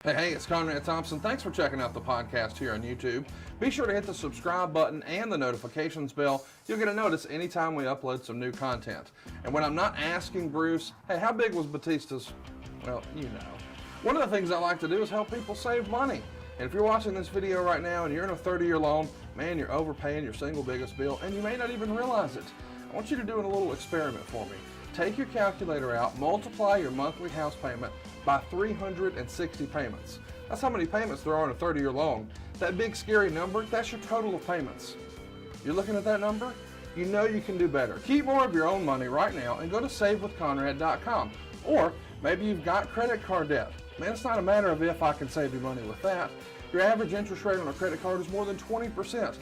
Hey, it's Conrad Thompson. Thanks for checking out the podcast here on YouTube. Be sure to hit the subscribe button and the notifications bell. You'll get a notice anytime we upload some new content. And when I'm not asking Bruce, hey, how big was Batista's? Well, you know. One of the things I like to do is help people save money. And if you're watching this video right now and you're in a 30-year loan, man, you're overpaying your single biggest bill and you may not even realize it. I want you to do a little experiment for me. Take your calculator out, multiply your monthly house payment by 360 payments. That's how many payments there are in a 30-year loan. That big scary number, that's your total of payments. You're looking at that number? You know you can do better. Keep more of your own money right now and go to savewithconrad.com. Or maybe you've got credit card debt. Man, it's not a matter of if I can save you money with that. Your average interest rate on a credit card is more than 20%.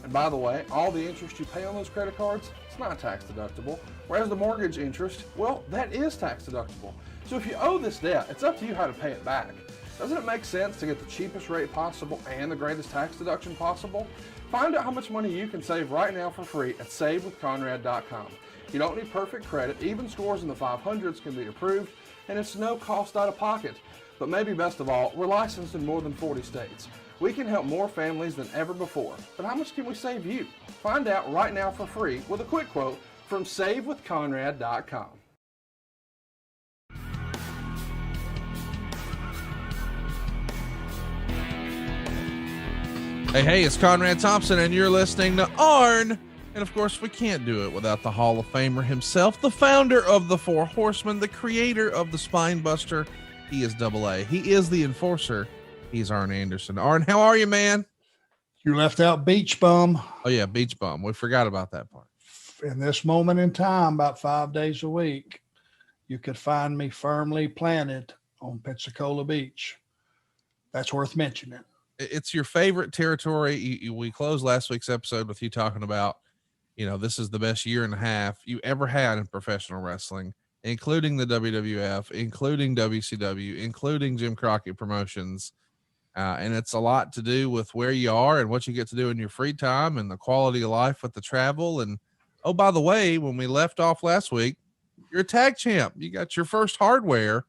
And by the way, all the interest you pay on those credit cards, it's not tax deductible. Whereas the mortgage interest, well, that is tax deductible. So if you owe this debt, it's up to you how to pay it back. Doesn't it make sense to get the cheapest rate possible and the greatest tax deduction possible? Find out how much money you can save right now for free at savewithconrad.com. You don't need perfect credit. Even scores in the 500s can be approved, and it's no cost out of pocket. But maybe best of all, we're licensed in more than 40 states. We can help more families than ever before. But how much can we save you? Find out right now for free with a quick quote from savewithconrad.com. Hey, it's Conrad Thompson, and you're listening to ARN. And of course, we can't do it without the Hall of Famer himself, the founder of the Four Horsemen, the creator of the Spine Buster. He is AA. He is the enforcer. He's Arn Anderson. Arn, how are you, man? You left out Beach Bum. Oh, yeah, Beach Bum. We forgot about that part. In this moment in time, about 5 days a week, you could find me firmly planted on Pensacola Beach. That's worth mentioning. It's your favorite territory. We closed last week's episode with you talking about, this is the best year and a half you ever had in professional wrestling, including the WWF, including WCW, including Jim Crockett Promotions. And it's a lot to do with where you are and what you get to do in your free time and the quality of life with the travel. And, oh, by the way, when we left off last week, you're a tag champ. You got your first hardware.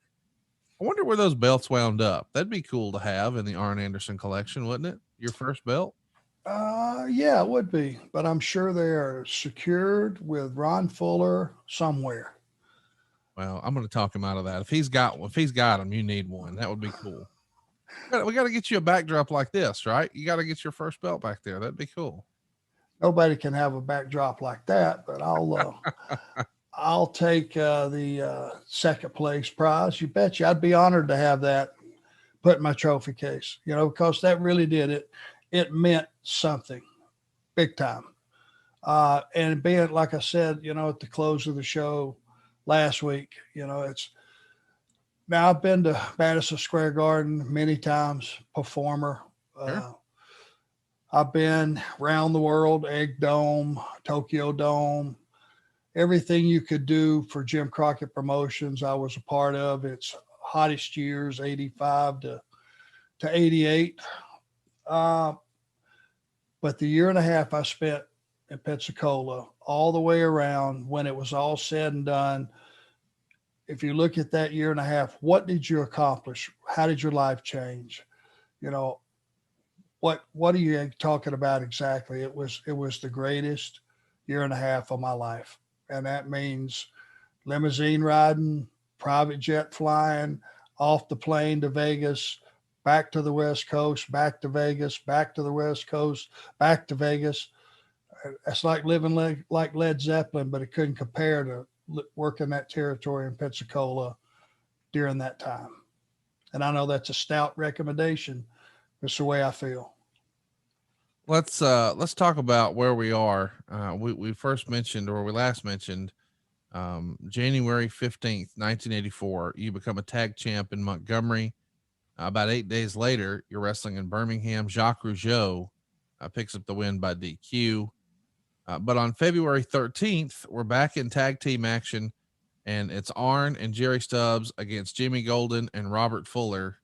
I wonder where those belts wound up. That'd be cool to have in the Arn Anderson collection, wouldn't it? Your first belt? Yeah, it would be. But I'm sure they are secured with Ron Fuller somewhere. Well, I'm going to talk him out of that. If he's got them, you need one. That would be cool. We got to get you a backdrop like this, right? You got to get your first belt back there. That'd be cool. Nobody can have a backdrop like that, but I'll take the second place prize. You betcha. I'd be honored to have that put in my trophy case, because that really did it. It meant something big time. And being, like I said, at the close of the show last week, now I've been to Madison Square Garden many times, performer. Sure. I've been around the world, Egg Dome, Tokyo Dome, everything you could do for Jim Crockett Promotions. I was a part of its hottest years, 85 to 88. But the year and a half I spent in Pensacola, all the way around, when it was all said and done, if you look at that year and a half, what did you accomplish? How did your life change? What are you talking about exactly? It was the greatest year and a half of my life. And that means limousine riding, private jet flying, off the plane to Vegas, back to the West Coast, back to Vegas, back to the West Coast, back to Vegas. It's like living like Led Zeppelin, but it couldn't compare to working that territory in Pensacola during that time. And I know that's a stout recommendation. It's the way I feel. Let's talk about where we are. We first mentioned, or we last mentioned, January 15th, 1984, you become a tag champ in Montgomery. About 8 days later, you're wrestling in Birmingham. Jacques Rougeau picks up the win by DQ. But on February 13th, we're back in tag team action, and it's Arn and Jerry Stubbs against Jimmy Golden and Robert Fuller.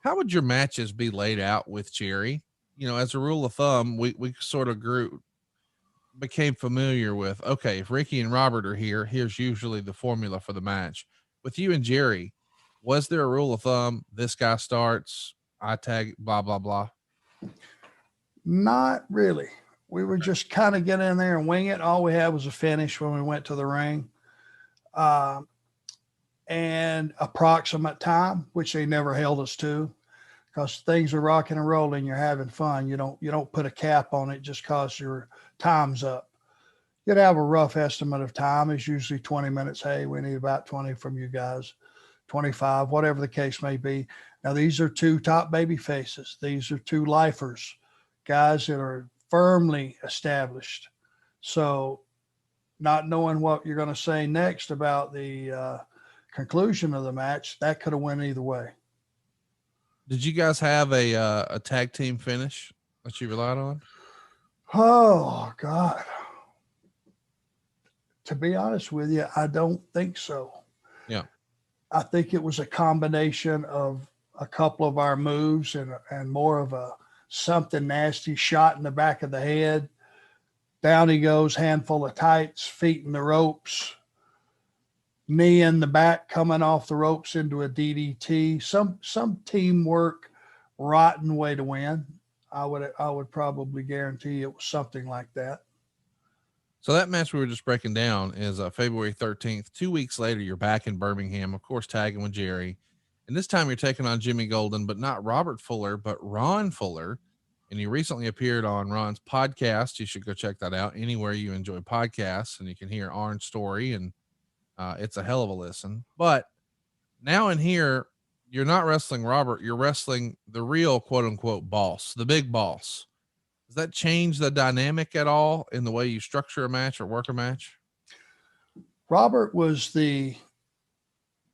How would your matches be laid out with Jerry? As a rule of thumb, we sort of became familiar with, okay, if Ricky and Robert are here, here's usually the formula for the match. With you and Jerry, Was there a rule of thumb? This guy starts, I tag, blah, blah, blah. Not really. We were just kind of get in there and wing it. All we had was a finish when we went to the ring. And approximate time, which they never held us to, because things are rocking and rolling. You're having fun. You don't put a cap on it just because your time's up. You'd have a rough estimate of time. It's usually 20 minutes. Hey, we need about 20 from you guys, 25, whatever the case may be. Now, these are two top baby faces. These are two lifers, guys that are firmly established. So not knowing what you're going to say next about the conclusion of the match, that could have went either way. Did you guys have a tag team finish that you relied on? Oh, God. To be honest with you, I don't think so. Yeah. I think it was a combination of a couple of our moves and more of a something nasty shot in the back of the head. Down he goes, handful of tights, feet in the ropes, knee in the back, coming off the ropes into a DDT. Some teamwork, rotten way to win. I would probably guarantee it was something like that. So that match we were just breaking down is February 13th. 2 weeks later, you're back in Birmingham, of course, tagging with Jerry. And this time you're taking on Jimmy Golden, but not Robert Fuller, but Ron Fuller. And he recently appeared on Ron's podcast. You should go check that out anywhere you enjoy podcasts, and you can hear Arn's story, and it's a hell of a listen. But now in here, you're not wrestling Robert. You're wrestling the real quote unquote boss, the big boss. Does that change the dynamic at all in the way you structure a match or work a match? Robert was the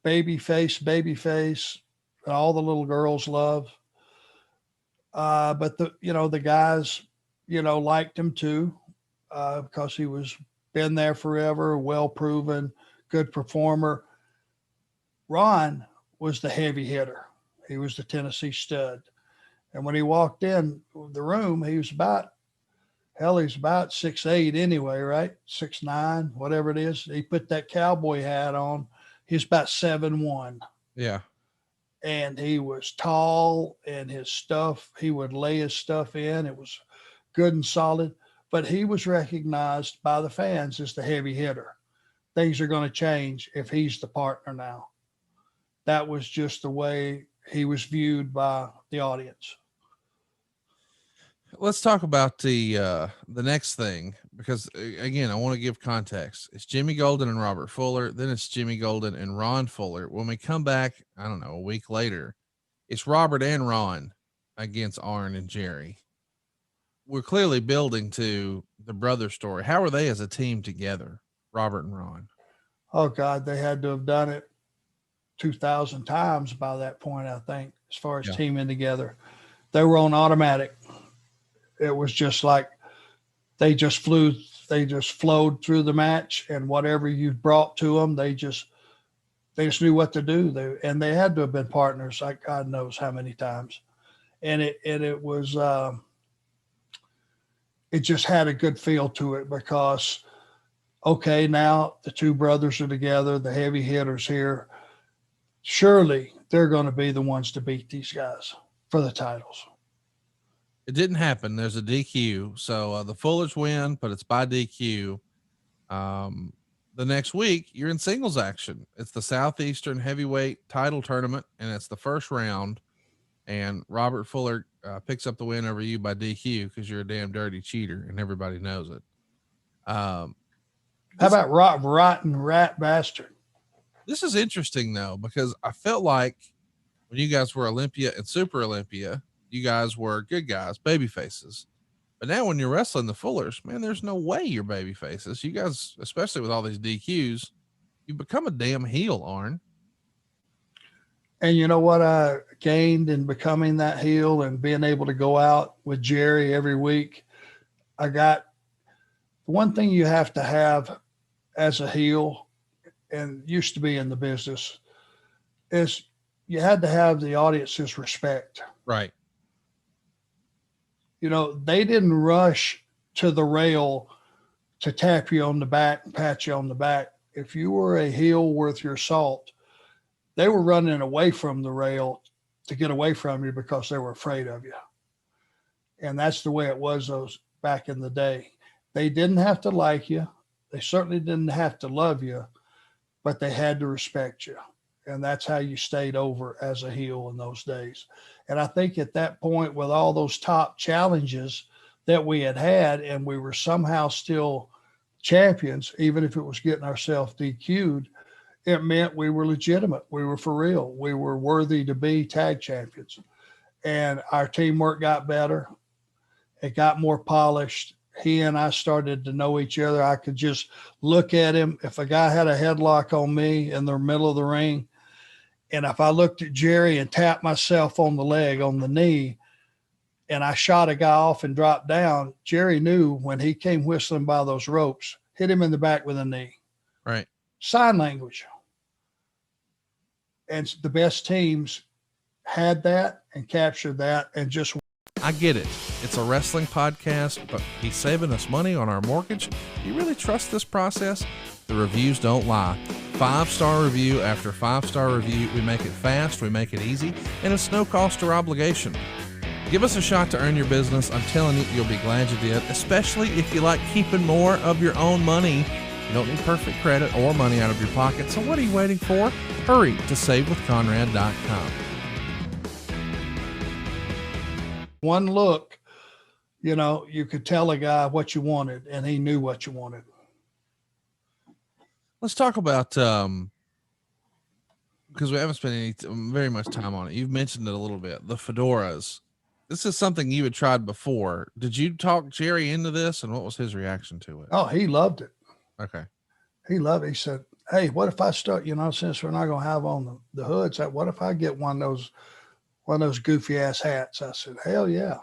baby face that all the little girls love. But the guys, liked him too, because he was been there forever, well proven, good performer. Ron was the heavy hitter. He was the Tennessee stud. And when he walked in the room, he's about 6'8" anyway, right? 6'9", whatever it is. He put that cowboy hat on. He's about 7'1". Yeah. And he was tall, and he would lay his stuff in. It was good and solid, but he was recognized by the fans as the heavy hitter. Things are going to change if he's the partner now. That was just the way he was viewed by the audience. Let's talk about the next thing, because again, I want to give context. It's Jimmy Golden and Robert Fuller. Then it's Jimmy Golden and Ron Fuller. When we come back, I don't know, a week later, it's Robert and Ron against Arn and Jerry. We're clearly building to the brother story. How are they as a team together, Robert and Ron? Oh God, they had to have done it 2,000 times by that point, I think, as far as teaming together. They were on automatic. It was just like they just flowed through the match, and whatever you brought to them, they just knew what to do. They had to have been partners, like God knows how many times. And it was, it just had a good feel to it, because, okay, now the two brothers are together, the heavy hitters here. Surely they're going to be the ones to beat these guys for the titles. It didn't happen. There's a DQ. So the Fullers win, but it's by DQ. The next week, you're in singles action. It's the Southeastern Heavyweight Title Tournament, and it's the first round. And Robert Fuller picks up the win over you by DQ because you're a damn dirty cheater, and everybody knows it. How about rotten rat bastard? This is interesting, though, because I felt like when you guys were Olympia and Super Olympia, you guys were good guys, baby faces. But now when you're wrestling the Fullers, man, there's no way you're baby faces. You guys, especially with all these DQs, you become a damn heel, Arn. And you know what I gained in becoming that heel and being able to go out with Jerry every week? I got one thing you have to have as a heel, and used to be in the business, is you had to have the audience's respect. Right. They didn't rush to the rail to tap you on the back and pat you on the back. If you were a heel worth your salt, They were running away from the rail to get away from you because they were afraid of you. And that's the way it was those back in the day. They didn't have to like you. They certainly didn't have to love you, but they had to respect you. And that's how you stayed over as a heel in those days. And I think at that point, with all those top challenges that we had, and we were somehow still champions, even if it was getting ourselves DQ'd, it meant we were legitimate. We were for real. We were worthy to be tag champions. And our teamwork got better. It got more polished. He and I started to know each other. I could just look at him. If a guy had a headlock on me in the middle of the ring, and if I looked at Jerry and tapped myself on the leg, on the knee, and I shot a guy off and dropped down, Jerry knew when he came whistling by those ropes, hit him in the back with a knee. Right. Sign language. And the best teams had that and captured that and just. I get it. It's a wrestling podcast, but he's saving us money on our mortgage. Do you really trust this process? The reviews don't lie. 5-star review after 5-star review. We make it fast, we make it easy, and it's no cost or obligation. Give us a shot to earn your business. I'm telling you, you'll be glad you did, especially if you like keeping more of your own money. You don't need perfect credit or money out of your pocket, so what are you waiting for? Hurry to savewithconrad.com. One look, you could tell a guy what you wanted, and he knew what you wanted. Let's talk about, because we haven't spent very much time on it. You've mentioned it a little bit, the Fedoras. This is something you had tried before. Did you talk Jerry into this, and what was his reaction to it? Oh, he loved it. Okay. He loved it. He said, hey, what if I start, since we're not going to have on the hoods, what if I get one of those goofy ass hats? I said, hell yeah.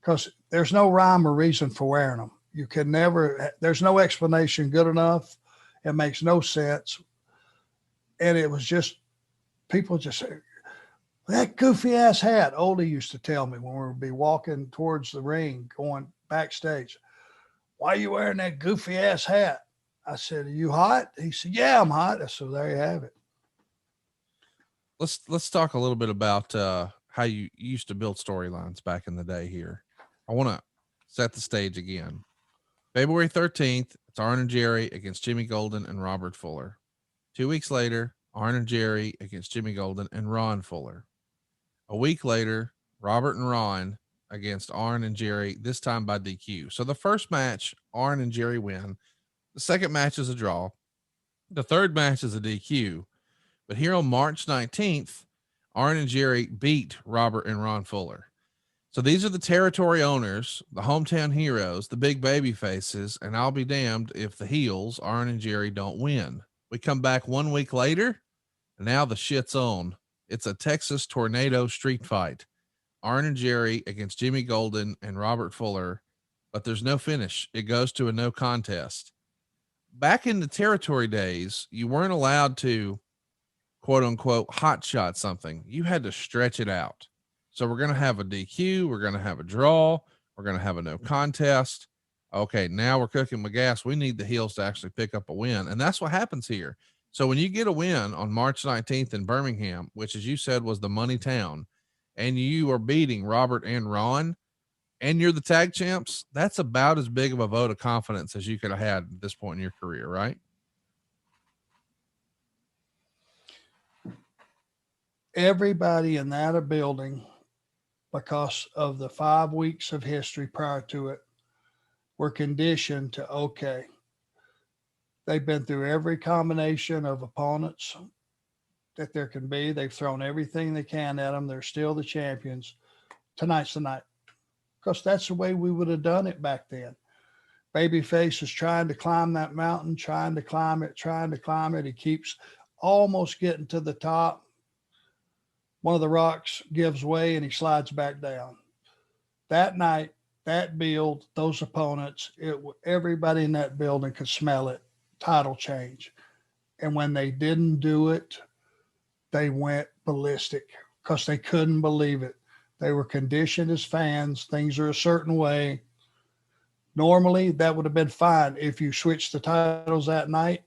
Because there's no rhyme or reason for wearing them. You can never, there's no explanation good enough. It makes no sense. And it was just, people just say, that goofy ass hat. Oldie used to tell me when we would be walking towards the ring, going backstage, why are you wearing that goofy ass hat? I said, are you hot? He said, yeah, I'm hot. I said, there you have it. Let's talk a little bit about how you used to build storylines back in the day here. I want to set the stage again. February 13th, it's Arn and Jerry against Jimmy Golden and Robert Fuller. 2 weeks later, Arn and Jerry against Jimmy Golden and Ron Fuller. A week later, Robert and Ron against Arn and Jerry, this time by DQ. So the first match, Arn and Jerry win. The second match is a draw. The third match is a DQ. But here on March 19th, Arn and Jerry beat Robert and Ron Fuller. So these are the territory owners, the hometown heroes, the big baby faces, and I'll be damned if the heels, Arn and Jerry, don't win. We come back 1 week later, and now the shit's on. It's a Texas tornado street fight. Arn and Jerry against Jimmy Golden and Robert Fuller, but there's no finish. It goes to a no contest. Back in the territory days, you weren't allowed to, quote unquote, hot shot something. You had to stretch it out. So we're going to have a DQ. We're going to have a draw. We're going to have a no contest. Okay, now we're cooking with gas. We need the heels to actually pick up a win. And that's what happens here. So when you get a win on March 19th in Birmingham, which, as you said, was the money town, and you are beating Robert and Ron, and you're the tag champs, that's about as big of a vote of confidence as you could have had at this point in your career, right? Everybody in that building, because of the 5 weeks of history prior to it, were conditioned to, okay, they've been through every combination of opponents that there can be. They've thrown everything they can at them. They're still the champions. Tonight's the night. Because that's the way we would have done it back then. Babyface is trying to climb that mountain, trying to climb it. He keeps almost getting to the top. One of the rocks gives way and he slides back down. That night, that build, those opponents, everybody in that building could smell it. Title change. And when they didn't do it, they went ballistic because they couldn't believe it. They were conditioned as fans. Things are a certain way. Normally, that would have been fine. If you switched the titles that night,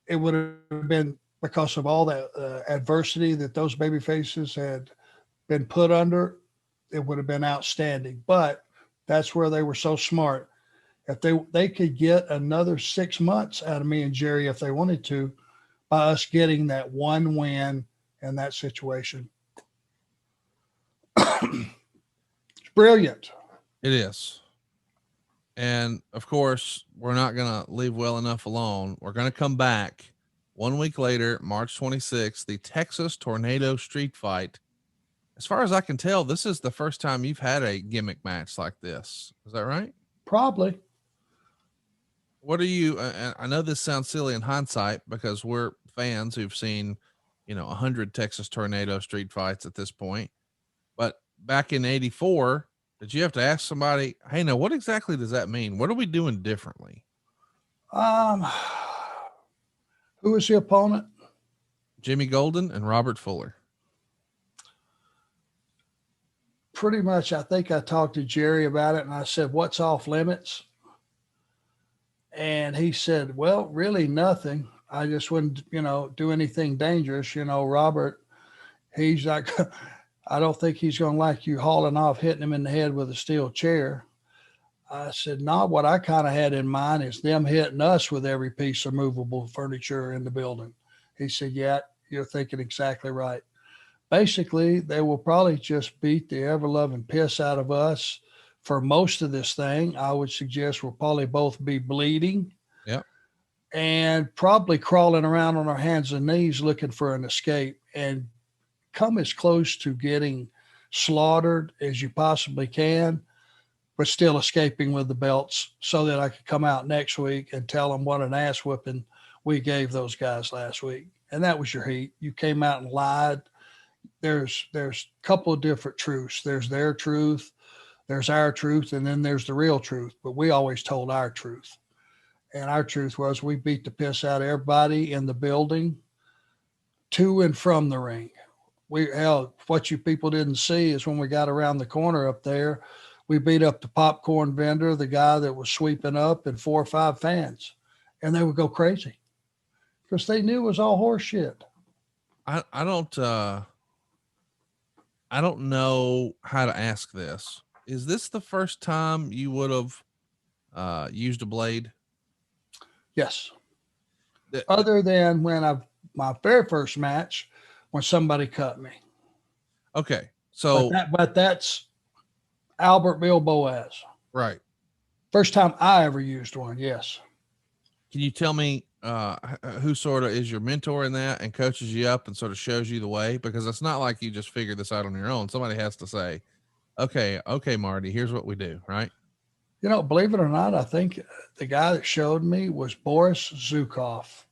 it would have been because of all that adversity that those baby faces had been put under, it would have been outstanding. But that's where they were so smart. If they could get another 6 months out of me and Jerry if they wanted to, by us getting that one win in that situation. It's brilliant. It is. And of course, we're not going to leave well enough alone. We're going to come back 1 week later, March 26th, the Texas Tornado Street Fight. As far as I can tell, this is the first time you've had a gimmick match like this. Is that right? Probably. What are you, I know this sounds silly in hindsight because we're fans who've seen, 100 Texas Tornado Street Fights at this point. But back in 84, did you have to ask somebody, hey, now what exactly does that mean? What are we doing differently? Who was the opponent? Jimmy Golden and Robert Fuller. Pretty much, I think I talked to Jerry about it and I said, what's off limits? And he said, well, really nothing. I just wouldn't, do anything dangerous. Robert, he's like, I don't think he's going to like you hauling off, hitting him in the head with a steel chair. I said, no, what I kind of had in mind is them hitting us with every piece of movable furniture in the building. He said, yeah, you're thinking exactly right. Basically, they will probably just beat the ever-loving piss out of us for most of this thing. I would suggest we'll probably both be bleeding. Yep. And probably crawling around on our hands and knees looking for an escape and come as close to getting slaughtered as you possibly can, but still escaping with the belts so that I could come out next week and tell them what an ass whipping we gave those guys last week. And that was your heat. You came out and lied. There's a couple of different truths. There's their truth, there's our truth, and then there's the real truth. But we always told our truth. And our truth was we beat the piss out of everybody in the building to and from the ring. What you people didn't see is when we got around the corner up there, we beat up the popcorn vendor, the guy that was sweeping up, and 4 or 5 fans. And they would go crazy because they knew it was all horse shit. I don't know how to ask this. Is this the first time you would have used a blade? Yes. Other than my very first match when somebody cut me. Okay. So but that's Albert Bill Boaz. Right. First time I ever used one. Yes. Can you tell me who sort of is your mentor in that and coaches you up and sort of shows you the way? Because it's not like you just figure this out on your own. Somebody has to say, okay, Marty, here's what we do. Right. Believe it or not, I think the guy that showed me was Boris Zhukov,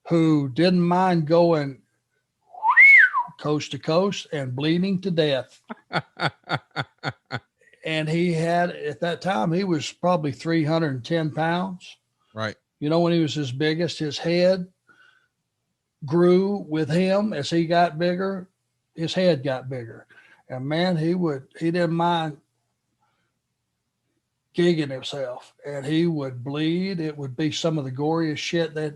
who didn't mind going coast to coast and bleeding to death. And he had, at that time, he was probably 310 pounds. Right. When he was his biggest, his head grew with him as he got bigger. His head got bigger. And man, he didn't mind gigging himself, and he would bleed. It would be some of the goriest shit that,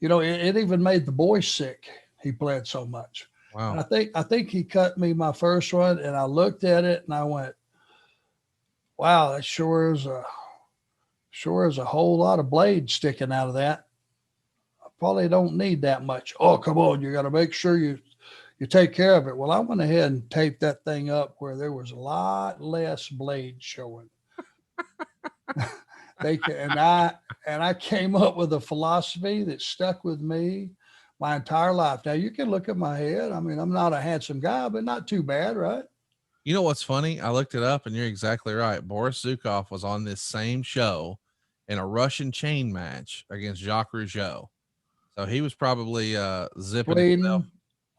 it even made the boys sick. He bled so much. Wow. And I think he cut me my first one, and I looked at it and I went, wow, that sure is a whole lot of blade sticking out of that. I probably don't need that much. Oh, come on. You got to make sure you take care of it. Well, I went ahead and taped that thing up where there was a lot less blade showing. And I came up with a philosophy that stuck with me my entire life. Now you can look at my head. I mean, I'm not a handsome guy, but not too bad, right? You know what's funny? I looked it up and you're exactly right. Boris Zhukov was on this same show in a Russian chain match against Jacques Rougeau. So he was probably zipping himself.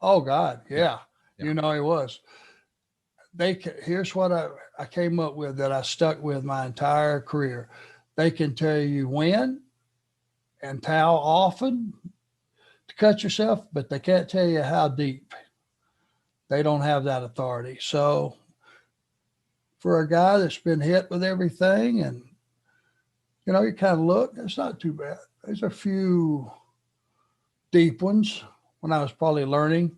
Oh God. Yeah. He was. Here's what I came up with that I stuck with my entire career. They can tell you when and how often to cut yourself, but they can't tell you how deep. They don't have that authority. So for a guy that's been hit with everything and, you kind of look, it's not too bad. There's a few deep ones when I was probably learning.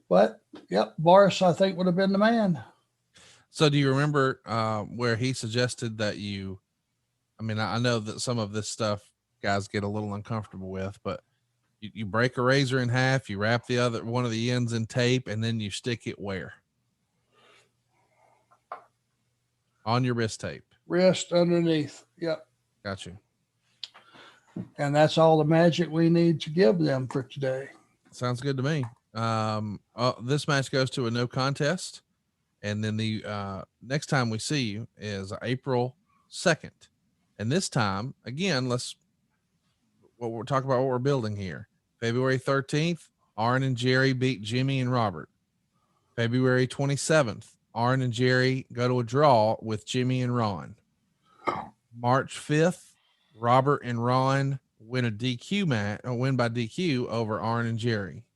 But yep, Boris, I think, would have been the man. So do you remember where he suggested that you, I mean, I know that some of this stuff guys get a little uncomfortable with, but you break a razor in half, you wrap the other one of the ends in tape, and then you stick it where? On your wrist tape. Wrist underneath. Yep. Got you. And that's all the magic we need to give them for today. Sounds good to me. This match goes to a no contest. And then the next time we see you is April 2nd. And this time, again, we're talking about what we're building here. February 13th, Arn and Jerry beat Jimmy and Robert. February 27th, Arn and Jerry go to a draw with Jimmy and Ron. March 5th, Robert and Ron win a DQ match, or win by DQ over Arn and Jerry.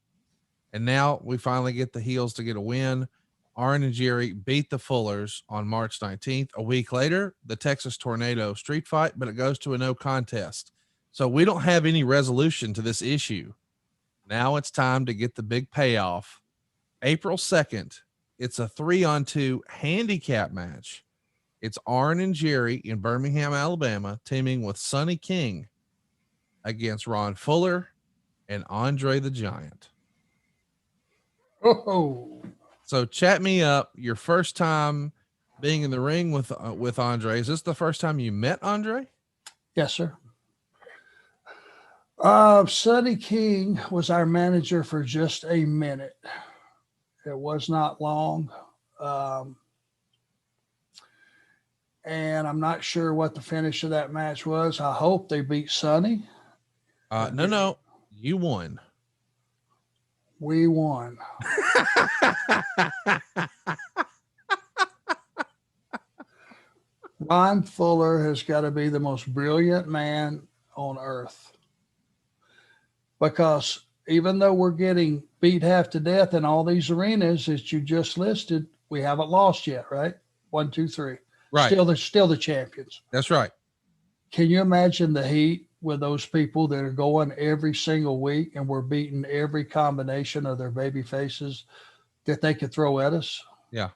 And now we finally get the heels to get a win. Arn and Jerry beat the Fullers on March 19th. A week later, the Texas Tornado street fight, but it goes to a no contest. So we don't have any resolution to this issue. Now it's time to get the big payoff. April 2nd, it's a 3-on-2 handicap match. It's Arn and Jerry in Birmingham, Alabama, teaming with Sonny King against Ron Fuller and Andre the Giant. Oh, so chat me up. Your first time being in the ring with Andre. Is this the first time you met Andre? Yes, sir. Sonny King was our manager for just a minute. It was not long. And I'm not sure what the finish of that match was. I hope they beat Sonny. No, you won. We won. Ron Fuller has got to be the most brilliant man on earth. Because even though we're getting beat half to death in all these arenas that you just listed, we haven't lost yet, right? 1, 2, 3. Right. Still the champions. That's right. Can you imagine the heat with those people that are going every single week and we're beating every combination of their baby faces that they could throw at us? Yeah.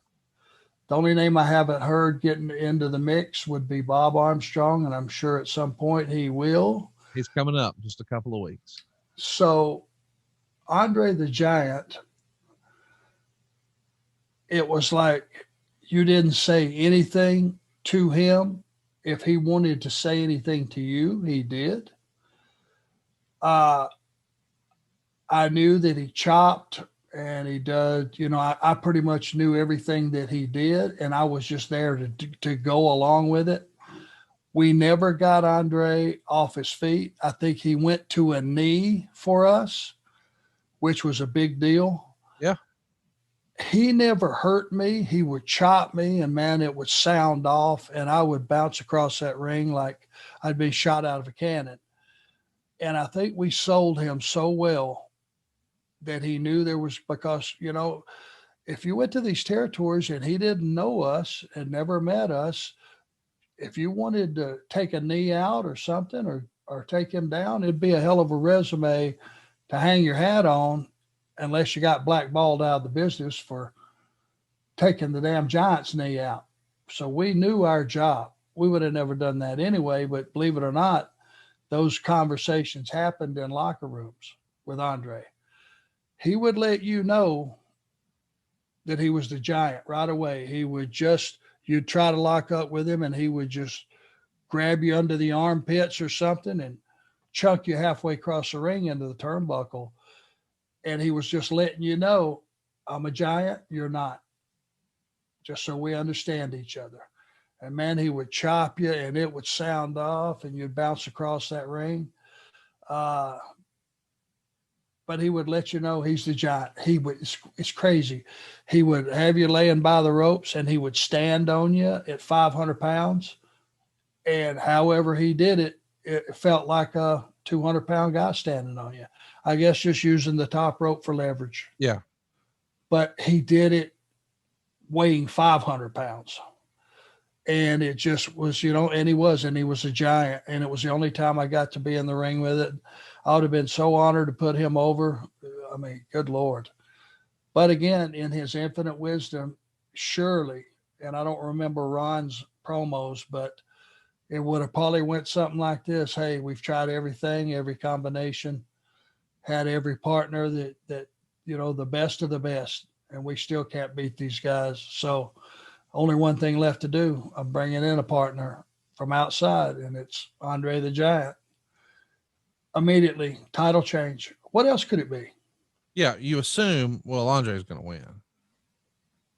The only name I haven't heard getting into the mix would be Bob Armstrong, and I'm sure at some point he will. He's coming up just a couple of weeks. So Andre the Giant, it was like you didn't say anything to him. If he wanted to say anything to you, he did. I knew that he chopped and he did, I pretty much knew everything that he did, and I was just there to go along with it. We never got Andre off his feet. I think he went to a knee for us, which was a big deal. Yeah. He never hurt me. He would chop me, and man, it would sound off, and I would bounce across that ring like I'd been shot out of a cannon. And I think we sold him so well that he knew there was, because, if you went to these territories and he didn't know us and never met us, if you wanted to take a knee out or something or take him down, it'd be a hell of a resume to hang your hat on, unless you got blackballed out of the business for taking the damn Giant's knee out. So we knew our job. We would have never done that anyway, but believe it or not, those conversations happened in locker rooms with Andre. He would let you know that he was the Giant right away. He would you'd try to lock up with him and he would just grab you under the armpits or something and chunk you halfway across the ring into the turnbuckle. And he was just letting you know, I'm a Giant, you're not. Just so we understand each other. And man, he would chop you and it would sound off and you'd bounce across that ring. But he would let you know he's the Giant. It's crazy. He would have you laying by the ropes and he would stand on you at 500 pounds. And however he did it, it felt like a 200-pound guy standing on you. I guess just using the top rope for leverage. Yeah. But he did it weighing 500 pounds. And it just was, and he was a Giant. And it was the only time I got to be in the ring with it. I would have been so honored to put him over. I mean, good Lord. But again, in his infinite wisdom, surely, and I don't remember Ron's promos, but it would have probably went something like this. Hey, we've tried everything, every combination, had every partner that the best of the best, and we still can't beat these guys. So only one thing left to do. I'm bringing in a partner from outside, and it's Andre the Giant. Immediately, title change. What else could it be? Yeah, you assume, well, Andre's going to win.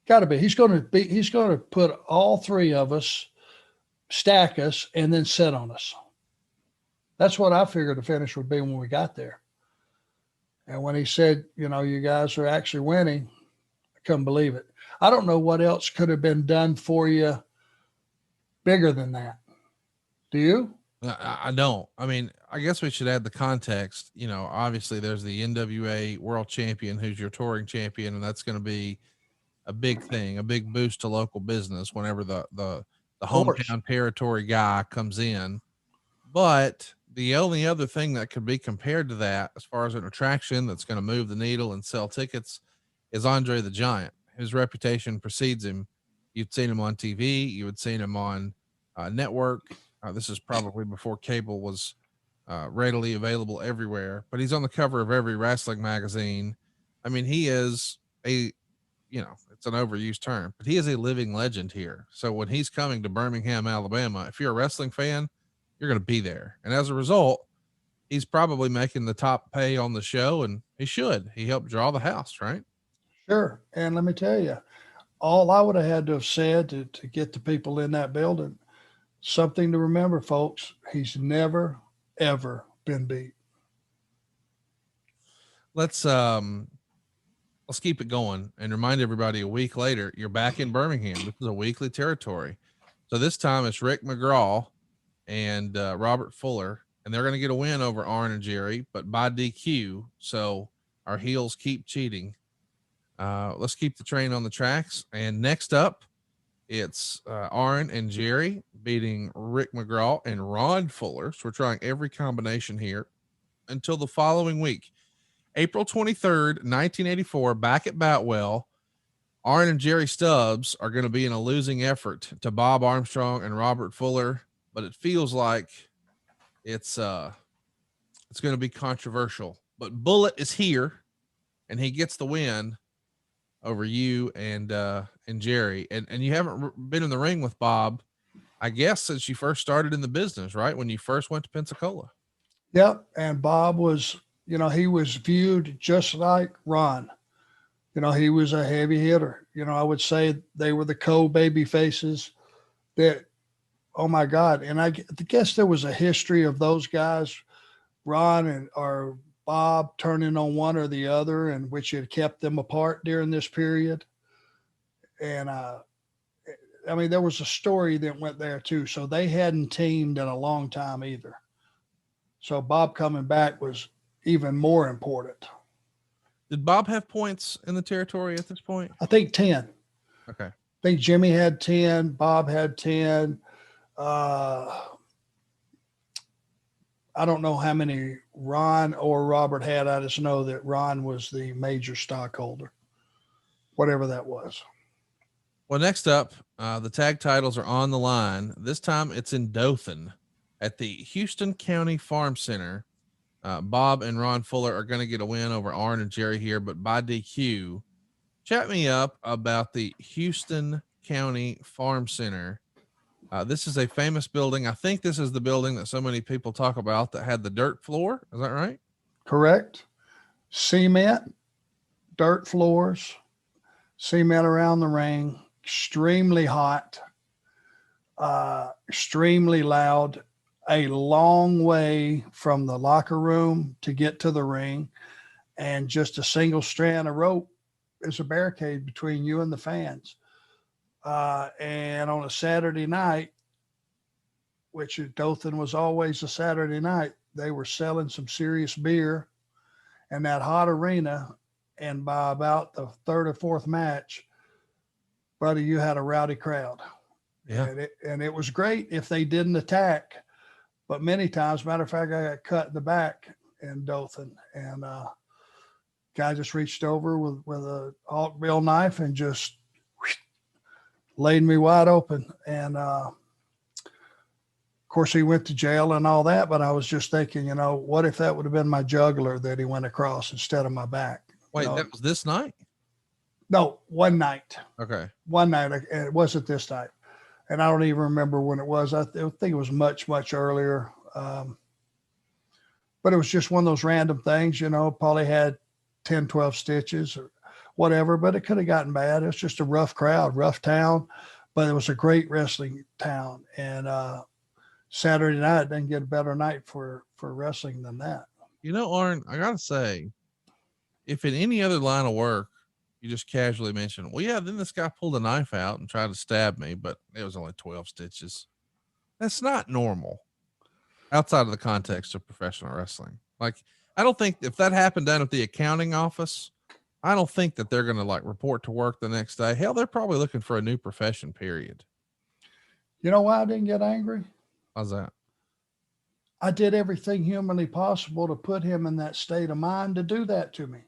Got to be. He's going to put all three of us, stack us, and then sit on us. That's what I figured the finish would be when we got there. And when he said, you guys are actually winning, I couldn't believe it. I don't know what else could have been done for you bigger than that. Do you? I don't. I mean, I guess we should add the context. Obviously there's the NWA world champion who's your touring champion, and that's going to be a big thing, a big boost to local business whenever the hometown territory guy comes in. But the only other thing that could be compared to that, as far as an attraction that's going to move the needle and sell tickets, is Andre the Giant. His reputation precedes him. You'd seen him on TV. You had seen him on network. This is probably before cable was readily available everywhere, but he's on the cover of every wrestling magazine. I mean, he is it's an overused term, but he is a living legend here. So when he's coming to Birmingham, Alabama, if you're a wrestling fan, you're going to be there. And as a result, he's probably making the top pay on the show, and he should. He helped draw the house, right? Sure. And let me tell you, all I would have had to have said to get the people in that building, something to remember, folks, he's never, ever been beat. Let's keep it going and remind everybody a week later, you're back in Birmingham. This is a weekly territory. So this time it's Rick McGraw and Robert Fuller, and they're going to get a win over Arn and Jerry, but by DQ. So our heels keep cheating. Let's keep the train on the tracks. And next up, it's Arn and Jerry beating Rick McGraw and Ron Fuller. So we're trying every combination here until the following week. April 23rd, 1984, back at Boutwell, Arn and Jerry Stubbs are going to be in a losing effort to Bob Armstrong and Robert Fuller, but it feels like it's going to be controversial. But Bullet is here, and he gets the win over you and Jerry. And you haven't been in the ring with Bob, I guess, since you first started in the business, right? When you first went to Pensacola. Yep. And Bob was, he was viewed just like Ron. He was a heavy hitter. I would say they were the co-baby faces that, oh my God. And I guess there was a history of those guys, Ron or Bob, turning on one or the other, and which had kept them apart during this period. And there was a story that went there too. So they hadn't teamed in a long time either. So Bob coming back was even more important. Did Bob have points in the territory at this point? I think 10. Okay. I think Jimmy had 10. Bob had 10. I don't know how many Ron or Robert had. I just know that Ron was the major stockholder, whatever that was. Well, next up, the tag titles are on the line. This time it's in Dothan at the Houston County Farm Center. Bob and Ron Fuller are going to get a win over Arn and Jerry here, but by DQ. Chat me up about the Houston County Farm Center. This is a famous building. I think this is the building that so many people talk about that had the dirt floor. Is that right? Correct. Cement, dirt floors, cement around the ring, extremely hot, extremely loud, a long way from the locker room to get to the ring, and just a single strand of rope is a barricade between you and the fans. And on a Saturday night, which Dothan was always a Saturday night, they were selling some serious beer in that hot arena. And by about the third or fourth match, buddy, you had a rowdy crowd. Yeah. And it was great if they didn't attack. But many times, matter of fact, I got cut in the back in Dothan, and guy just reached over with a alt-bill knife and just laid me wide open. And of course, he went to jail and all that. But I was just thinking, what if that would have been my jugular that he went across instead of my back? Wait, that was this night? No, one night. Okay. One night. It wasn't this night. And I don't even remember when it was. I think it was much, much earlier. But it was just one of those random things, probably had 10, 12 stitches or whatever, but it could have gotten bad. It was just a rough crowd, rough town, but it was a great wrestling town. And Saturday night didn't get a better night for wrestling than that. Arn, I got to say, if in any other line of work, you just casually mention, well, yeah, then this guy pulled a knife out and tried to stab me, but it was only 12 stitches. That's not normal outside of the context of professional wrestling. Like, I don't think if that happened down at the accounting office, I don't think that they're going to report to work the next day. Hell, they're probably looking for a new profession, period. You know why I didn't get angry? How's that? I did everything humanly possible to put him in that state of mind to do that to me.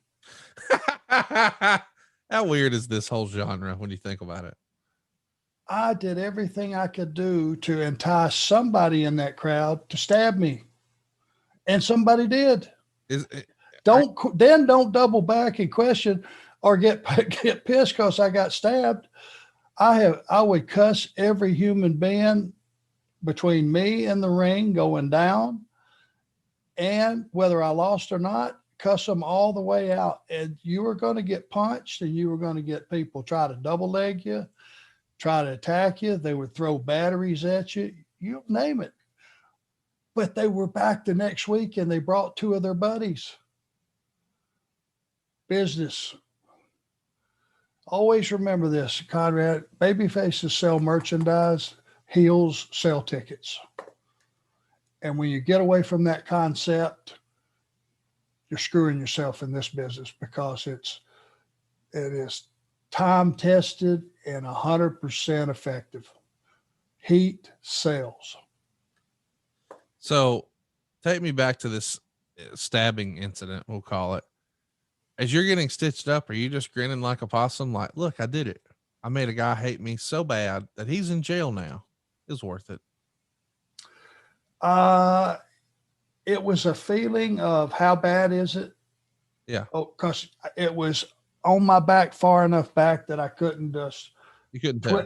How weird is this whole genre when you think about it? I did everything I could do to entice somebody in that crowd to stab me. And somebody did. Don't double back and question or get pissed because I got stabbed. I would cuss every human being between me and the ring going down. And whether I lost or not, cuss them all the way out. And you were going to get punched, and you were going to get people try to double leg you, try to attack you. They would throw batteries at you, you name it. But they were back the next week and they brought two of their buddies. Business. Always remember this, Conrad. Baby faces sell merchandise, heels sell tickets. And when you get away from that concept, you're screwing yourself in this business, because it is time tested and 100% effective. Heat sells. So take me back to this stabbing incident, we'll call it. As you're getting stitched up, are you just grinning like a possum? Like, look, I did it. I made a guy hate me so bad that he's in jail now. It's worth it. It was a feeling of how bad is it? Yeah. Oh, because it was on my back, far enough back that I couldn't just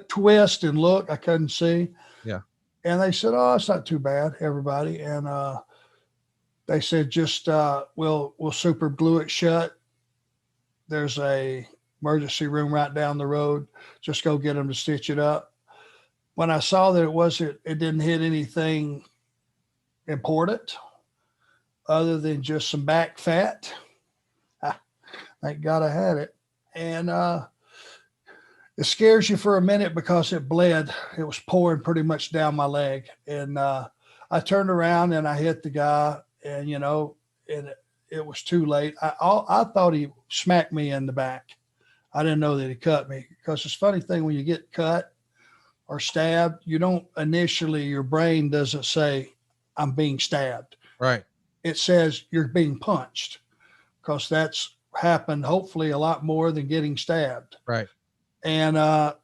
twist and look. I couldn't see. Yeah. And they said, "Oh, it's not too bad, everybody." And they said, "Just we'll super glue it shut. There's a emergency room right down the road. Just go get them to stitch it up." When I saw that it didn't hit anything important other than just some back fat. Thank God I had it. And it scares you for a minute because it bled. It was pouring pretty much down my leg. And I turned around and I hit the guy, and, it was too late. I thought he smacked me in the back. I didn't know that he cut me, because it's a funny thing when you get cut or stabbed, your brain doesn't say, "I'm being stabbed." Right. It says you're being punched, because that's happened hopefully a lot more than getting stabbed. Right. And I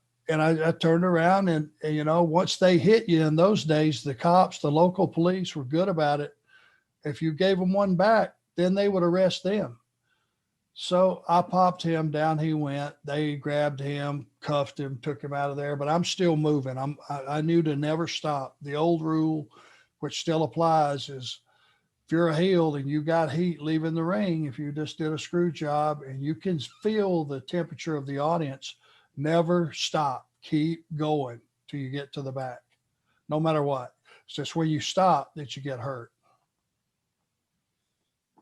turned around and once they hit you in those days, the cops, the local police were good about it. If you gave them one back, then they would arrest them. So I popped him, down he went. They grabbed him, cuffed him, took him out of there, but I'm still moving. I knew to never stop. The old rule, which still applies, is if you're a heel and you got heat leaving the ring, if you just did a screw job and you can feel the temperature of the audience, never stop. Keep going till you get to the back, no matter what. It's just when you stop that you get hurt.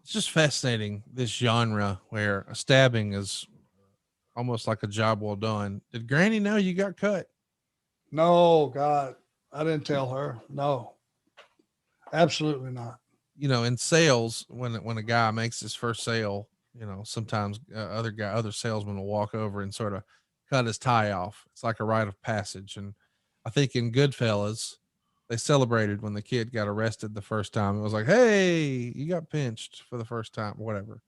It's just fascinating, this genre where a stabbing is almost like a job well done. Did Granny know you got cut? No, God, I didn't tell her. No, absolutely not. In sales, when a guy makes his first sale, sometimes other salesmen will walk over and sort of cut his tie off. It's like a rite of passage. And I think in Goodfellas, they celebrated when the kid got arrested the first time. It was like, hey, you got pinched for the first time, whatever.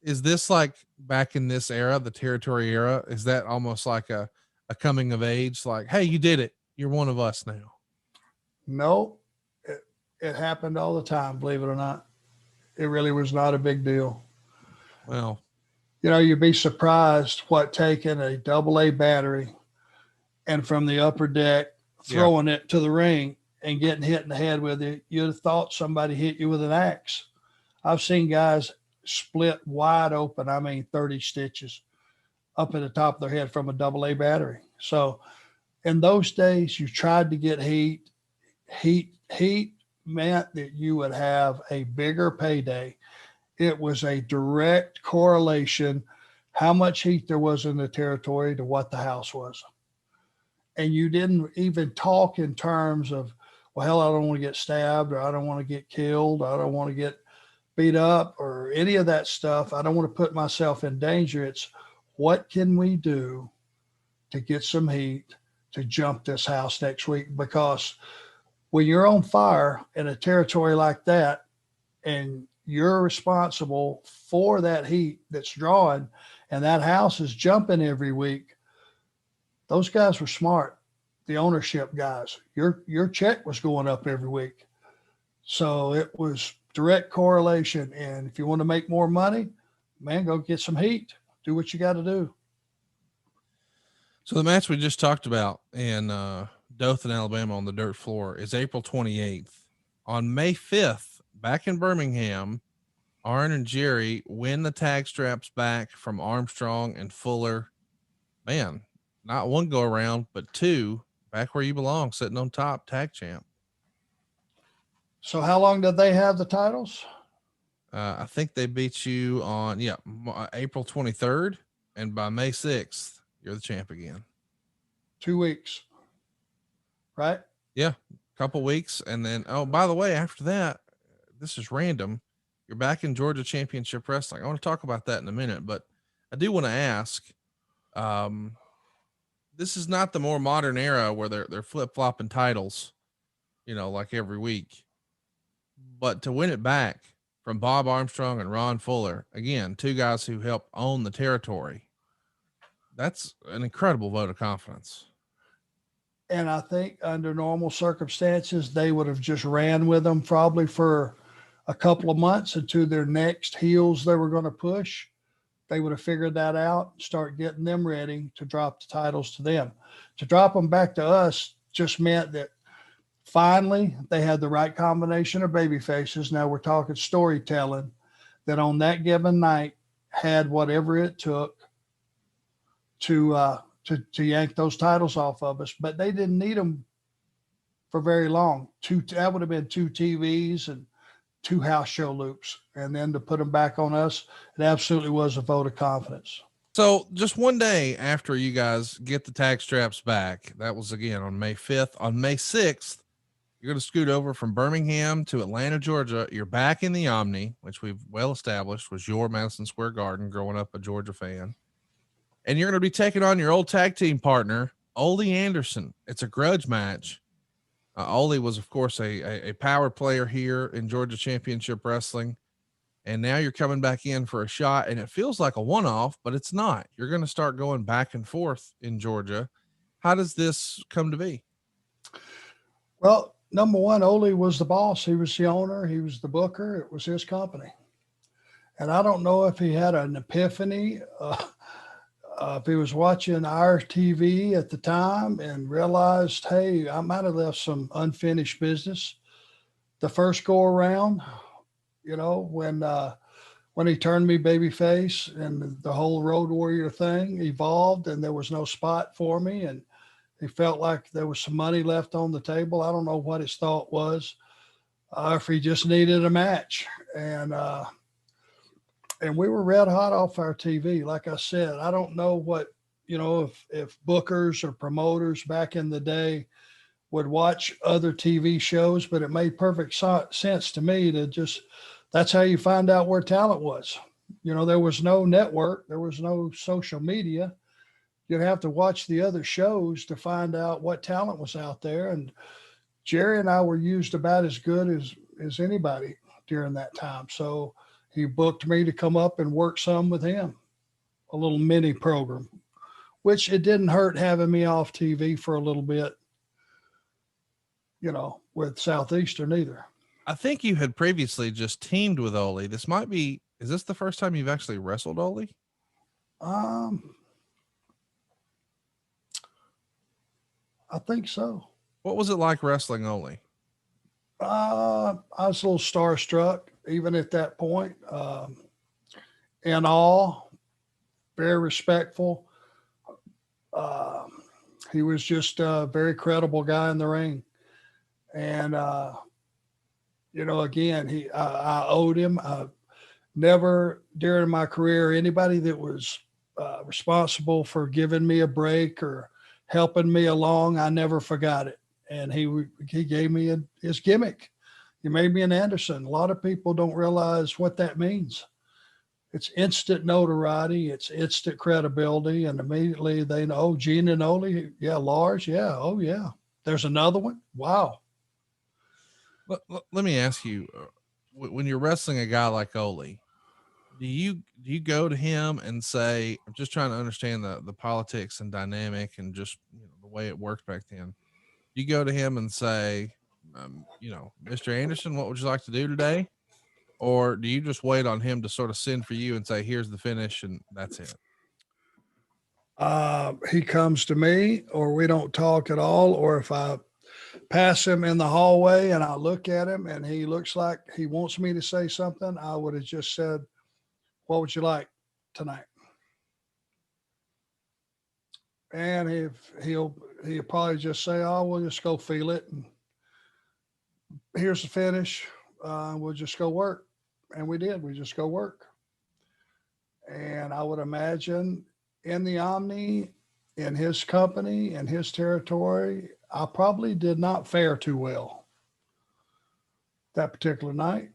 Is this like back in this era, the territory era? Is that almost like a coming of age? Like, hey, you did it. You're one of us now. No, it happened all the time, believe it or not. It really was not a big deal. Well, You'd be surprised what taking a double A battery and from the upper deck, throwing it to the ring and getting hit in the head with it, you'd have thought somebody hit you with an axe. I've seen guys split wide open, 30 stitches up at the top of their head from a double A battery. So in those days, you tried to get heat. Heat meant that you would have a bigger payday. It was a direct correlation how much heat there was in the territory to what the house was. And you didn't even talk in terms of, well, hell, I don't want to get stabbed, or I don't want to get killed, I don't want to get beat up, or any of that stuff. I don't want to put myself in danger. It's what can we do to get some heat to jump this house next week? Because when you're on fire in a territory like that, and you're responsible for that heat that's drawing, and that house is jumping every week, those guys were smart. The ownership guys, your check was going up every week. So it was direct correlation. And if you want to make more money, man, go get some heat. Do what you got to do. So the match we just talked about in Dothan, Alabama on the dirt floor is April 28th. On May 5th, back in Birmingham, ARN and Jerry win the tag straps back from Armstrong and Fuller. Man, not one go around, but two, back where you belong, sitting on top, tag champ. So how long did they have the titles? I think they beat you on April 23rd, and by May 6th, you're the champ again. 2 weeks, right? Yeah, couple weeks, and then by the way, after that, this is random. You're back in Georgia Championship Wrestling. I want to talk about that in a minute, but I do want to ask. This is not the more modern era where they're flip flopping titles, like every week. But to win it back from Bob Armstrong and Ron Fuller, again, two guys who helped own the territory, that's an incredible vote of confidence. And I think under normal circumstances, they would have just ran with them probably for a couple of months until their next heels they were going to push. They would have figured that out, start getting them ready to drop the titles to them. To drop them back to us just meant that finally they had the right combination of baby faces. Now we're talking storytelling, that on that given night had whatever it took to yank those titles off of us, but they didn't need them for very long. That would have been 2 TVs and 2 house show loops, and then to put them back on us, it absolutely was a vote of confidence. So just one day after you guys get the tag straps back, that was again on May 5th. On May 6th, you're going to scoot over from Birmingham to Atlanta, Georgia. You're back in the Omni, which we've well established was your Madison Square Garden, growing up a Georgia fan. And you're going to be taking on your old tag team partner, Ole Anderson. It's a grudge match. Ole was, of course, a power player here in Georgia Championship Wrestling. And now you're coming back in for a shot, and it feels like a one-off, but it's not. You're going to start going back and forth in Georgia. How does this come to be? Well, number one, Ole was the boss. He was the owner. He was the booker. It was his company. And I don't know if he had an epiphany, if he was watching our TV at the time and realized, hey, I might have left some unfinished business. The first go around, when he turned me babyface and the whole Road Warrior thing evolved and there was no spot for me, and he felt like there was some money left on the table. I don't know what his thought was, if he just needed a match. And we were red hot off our TV. Like I said, I don't know what, if bookers or promoters back in the day would watch other TV shows, but it made perfect sense to me to just, that's how you find out where talent was. There was no network. There was no social media. You'd have to watch the other shows to find out what talent was out there. And Jerry and I were used about as good as anybody during that time. So he booked me to come up and work some with him, a little mini program, which it didn't hurt having me off TV for a little bit, with Southeastern either. I think you had previously just teamed with Ole. Is this the first time you've actually wrestled Ole? I think so. What was it like wrestling Ole? I was a little starstruck, even at that point. In awe, very respectful. He was just a very credible guy in the ring. And, again, I owed him. Never during my career, anybody that was responsible for giving me a break or helping me along, I never forgot it. And he gave me his gimmick. He made me an Anderson. A lot of people don't realize what that means. It's instant notoriety. It's instant credibility. And immediately they know, oh, Gene and Ole. Yeah. Lars. Yeah. Oh, yeah. There's another one. Wow. Let me ask you, when you're wrestling a guy like Ole, do you go to him and say, I'm just trying to understand the politics and dynamic and just the way it worked back then. You go to him and say, Mr. Anderson, what would you like to do today? Or do you just wait on him to sort of send for you and say, here's the finish and that's it? He comes to me, or we don't talk at all. Or if I pass him in the hallway and I look at him and he looks like he wants me to say something, I would have just said, what would you like tonight? And he'll probably just say, oh, we'll just go feel it. And here's the finish. We'll just go work. And we did. We just go work. And I would imagine in the Omni, in his company, in his territory, I probably did not fare too well that particular night.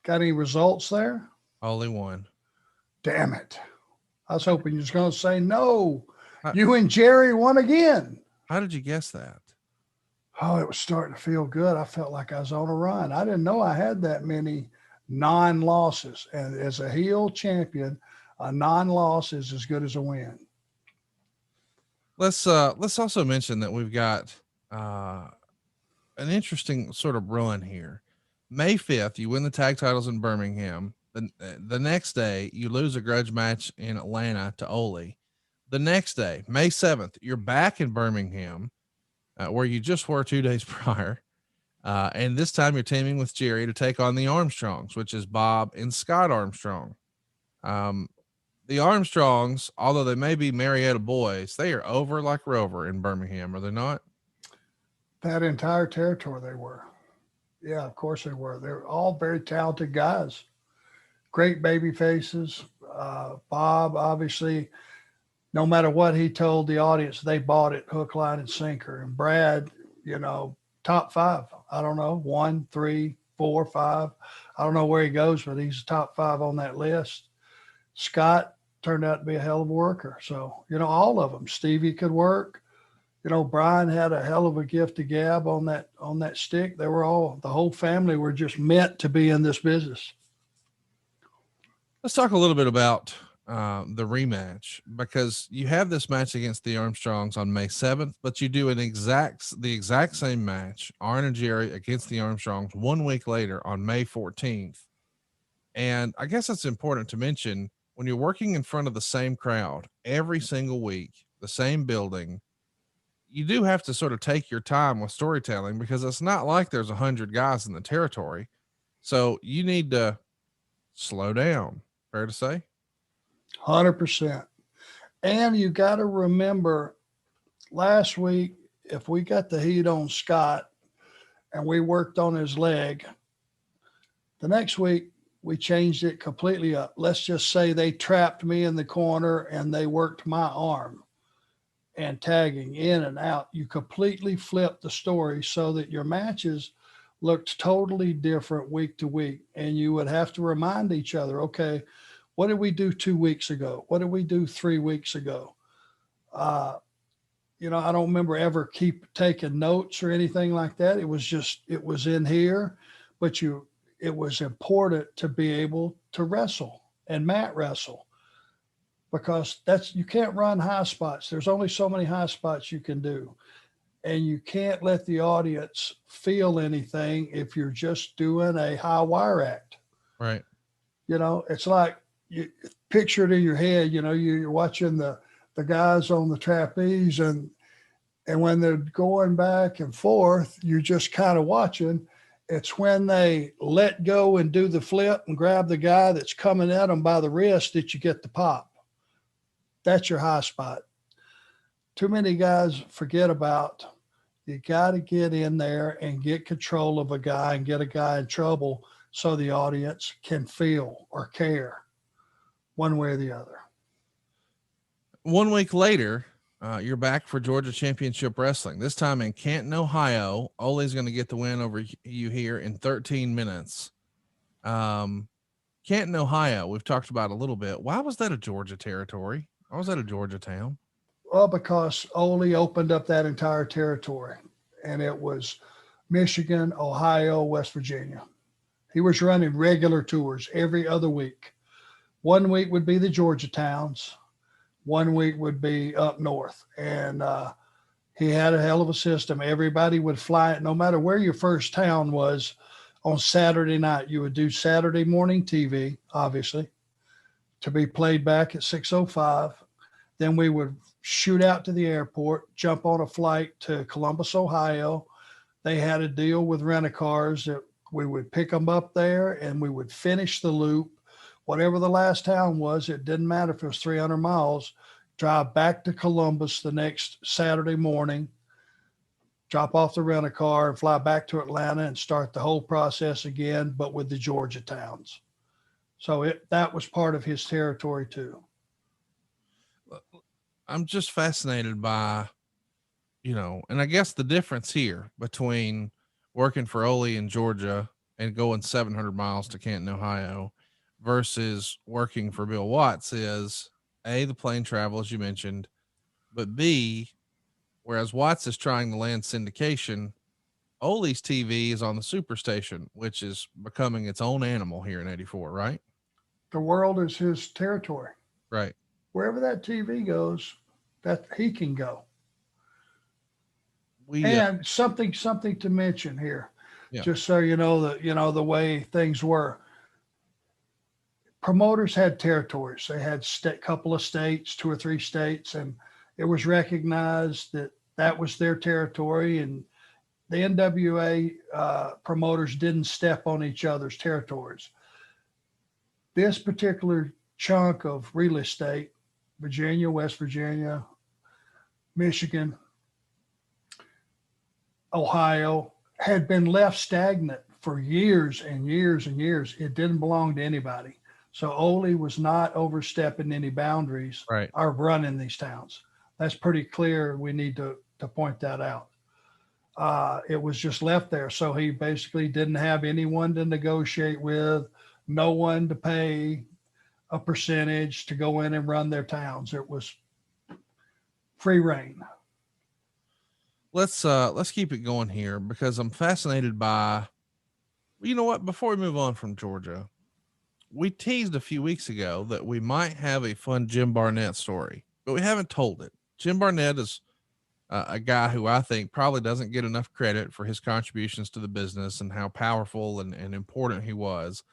Got any results there? Only one. Damn it. I was hoping you was going to say no. You and Jerry won again. How did you guess that? Oh, it was starting to feel good. I felt like I was on a run. I didn't know I had that many non-losses. And as a heel champion, a non-loss is as good as a win. Let's also mention that we've got an interesting sort of run here. May 5th, you win the tag titles in Birmingham. The next day, you lose a grudge match in Atlanta to Ole. The next day, May 7th, you're back in Birmingham, where you just were 2 days prior. And this time you're teaming with Jerry to take on the Armstrongs, which is Bob and Scott Armstrong. The Armstrongs, although they may be Marietta boys, they are over like Rover in Birmingham, are they not? That entire territory they were. Yeah, of course they were. They're all very talented guys. Great baby faces. Bob, obviously, no matter what he told the audience, they bought it hook, line, and sinker. And Brad, top 5. I don't know, 1, 3, 4, 5. I don't know where he goes, but he's top 5 on that list. Scott turned out to be a hell of a worker. So, all of them. Stevie could work. Brian had a hell of a gift of gab on that stick. They were the whole family were just meant to be in this business. Let's talk a little bit about the rematch, because you have this match against the Armstrongs on May 7th, but you do the exact same match, Arn and Jerry against the Armstrongs 1 week later on May 14th. And I guess it's important to mention, when you're working in front of the same crowd every single week, the same building, you do have to sort of take your time with storytelling, because it's not like there's 100 guys in the territory. So you need to slow down. Fair to say? 100%. And you got to remember, last week, if we got the heat on Scott and we worked on his leg, the next week we changed it completely up. Let's just say they trapped me in the corner and they worked my arm and tagging in and out. You completely flip the story so that your matches looked totally different week to week. And you would have to remind each other, okay, what did we do 2 weeks ago? What did we do 3 weeks ago? I don't remember ever keep taking notes or anything like that. It was in here, but it was important to be able to wrestle and mat wrestle, because you can't run high spots. There's only so many high spots you can do. And you can't let the audience feel anything if you're just doing a high wire act. Right. It's like you picture it in your head, you're watching the guys on the trapeze, and when they're going back and forth, you're just kind of watching. It's when they let go and do the flip and grab the guy that's coming at them by the wrist that you get the pop. That's your high spot. Too many guys forget about, you got to get in there and get control of a guy and get a guy in trouble so the audience can feel or care one way or the other. 1 week later, you're back for Georgia Championship Wrestling. This time in Canton, Ohio. Ole's going to get the win over you here in 13 minutes. Canton, Ohio, we've talked about a little bit. Why was that a Georgia territory? Why was that a Georgia town? Well, because Ole opened up that entire territory, and it was Michigan, Ohio, West Virginia. He was running regular tours every other week. 1 week would be the Georgia towns. 1 week would be up north. And he had a hell of a system. Everybody would fly, no matter where your first town was, on Saturday night. You would do Saturday morning TV, obviously, to be played back at 6:05. Then we would shoot out to the airport, jump on a flight to Columbus, Ohio. They had a deal with rent-a-cars that we would pick them up there, and we would finish the loop. Whatever the last town was, it didn't matter if it was 300 miles, drive back to Columbus the next Saturday morning, drop off the rent-a-car and fly back to Atlanta and start the whole process again, but with the Georgia towns. So that was part of his territory too. I'm just fascinated by, and I guess the difference here between working for Ole in Georgia and going 700 miles to Canton, Ohio versus working for Bill Watts is A, the plane travel, as you mentioned, but B, whereas Watts is trying to land syndication, Ole's TV is on the Superstation, which is becoming its own animal here in 84, right? The world is his territory. Right. Wherever that TV goes, that he can go. And something to mention here, just so you know the way things were. Promoters had territories. They had couple of states, 2 or 3 states, and it was recognized that was their territory. And the NWA promoters didn't step on each other's territories. This particular chunk of real estate, Virginia, West Virginia, Michigan, Ohio, had been left stagnant for years and years and years. It didn't belong to anybody. So Ole was not overstepping any boundaries or running these towns. That's pretty clear. We need to point that out. It was just left there. So he basically didn't have anyone to negotiate with, no one to pay a percentage to go in and run their towns. It was free reign. Let's keep it going here because I'm fascinated by, you know what, before we move on from Georgia, we teased a few weeks ago that we might have a fun Jim Barnett story, but we haven't told it. Jim Barnett is a guy who I think probably doesn't get enough credit for his contributions to the business and how powerful and important he was,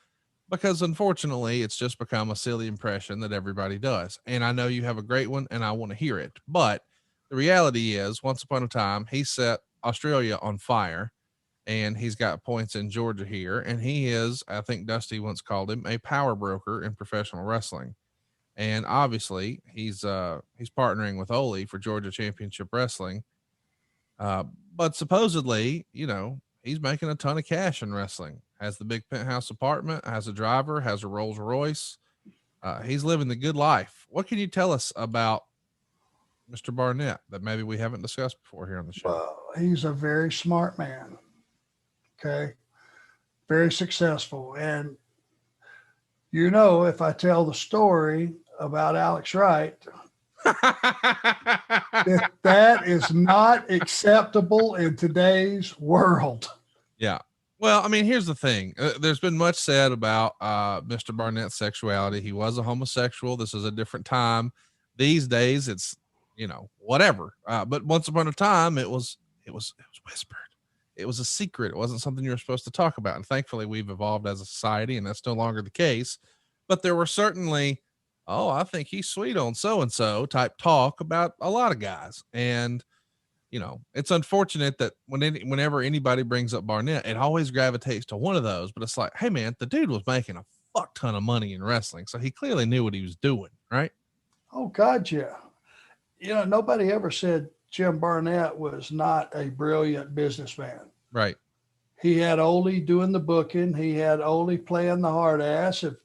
because unfortunately it's just become a silly impression that everybody does. And I know you have a great one and I want to hear it, but the reality is once upon a time, he set Australia on fire and he's got points in Georgia here. And he is, I think Dusty once called him a power broker in professional wrestling. And obviously he's partnering with Ole for Georgia Championship Wrestling. But supposedly, he's making a ton of cash in wrestling, has the big penthouse apartment, has a driver, has a Rolls Royce. He's living the good life. What can you tell us about Mr. Barnett that maybe we haven't discussed before here on the show? Well, he's a very smart man. Okay. Very successful. And if I tell the story about Alex Wright, That is not acceptable in today's world. Yeah. Well, I mean, here's the thing. There's been much said about Mr. Barnett's sexuality. He was a homosexual. This is a different time. These days, it's whatever. But once upon a time, it was whispered. It was a secret. It wasn't something you were supposed to talk about. And thankfully, we've evolved as a society, and that's no longer the case. But there were certainly, oh, I think he's sweet on so and so type talk about a lot of guys, and it's unfortunate that whenever anybody brings up Barnett, it always gravitates to one of those. But it's like, hey man, the dude was making a fuck ton of money in wrestling, so he clearly knew what he was doing, right? Oh God, yeah. Nobody ever said Jim Barnett was not a brilliant businessman. Right. He had Ole doing the booking. He had Ole playing the hard ass. If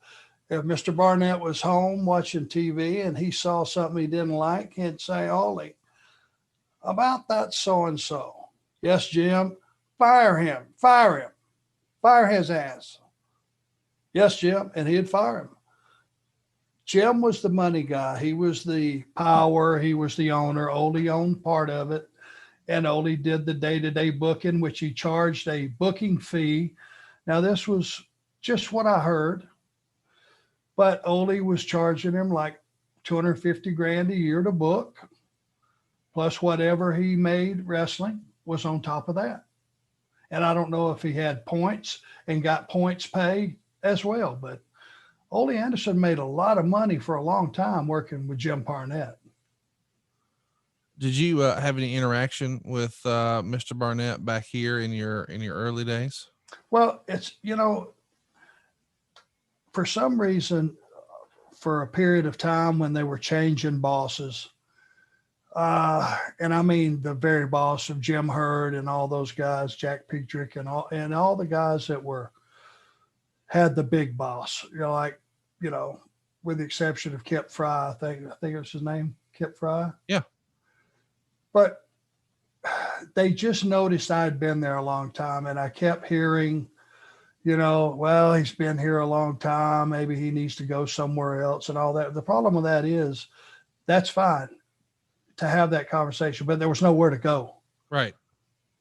Mr. Barnett was home watching TV and he saw something he didn't like, he'd say, Ole, about that so-and-so. Yes, Jim, fire him, fire his ass. Yes, Jim, and he'd fire him. Jim was the money guy. He was the power. He was the owner. Ole owned part of it. And Ole did the day-to-day booking, which he charged a booking fee. Now, this was just what I heard, but Ole was charging him like $250,000 a year to book, plus whatever he made wrestling was on top of that. And I don't know if he had points and got points paid as well, but Ole Anderson made a lot of money for a long time working with Jim Barnett. Did you have any interaction with Mr. Barnett back here in your early days? Well, it's, for some reason, for a period of time when they were changing bosses, and I mean the very boss of Jim Hurd and all those guys, Jack Petrick and all the guys that had the big boss, with the exception of Kip Fry. I think it was his name, Kip Fry. Yeah. But they just noticed I'd been there a long time, and I kept hearing, well, he's been here a long time. Maybe he needs to go somewhere else and all that. The problem with that is that's fine to have that conversation, but there was nowhere to go. Right.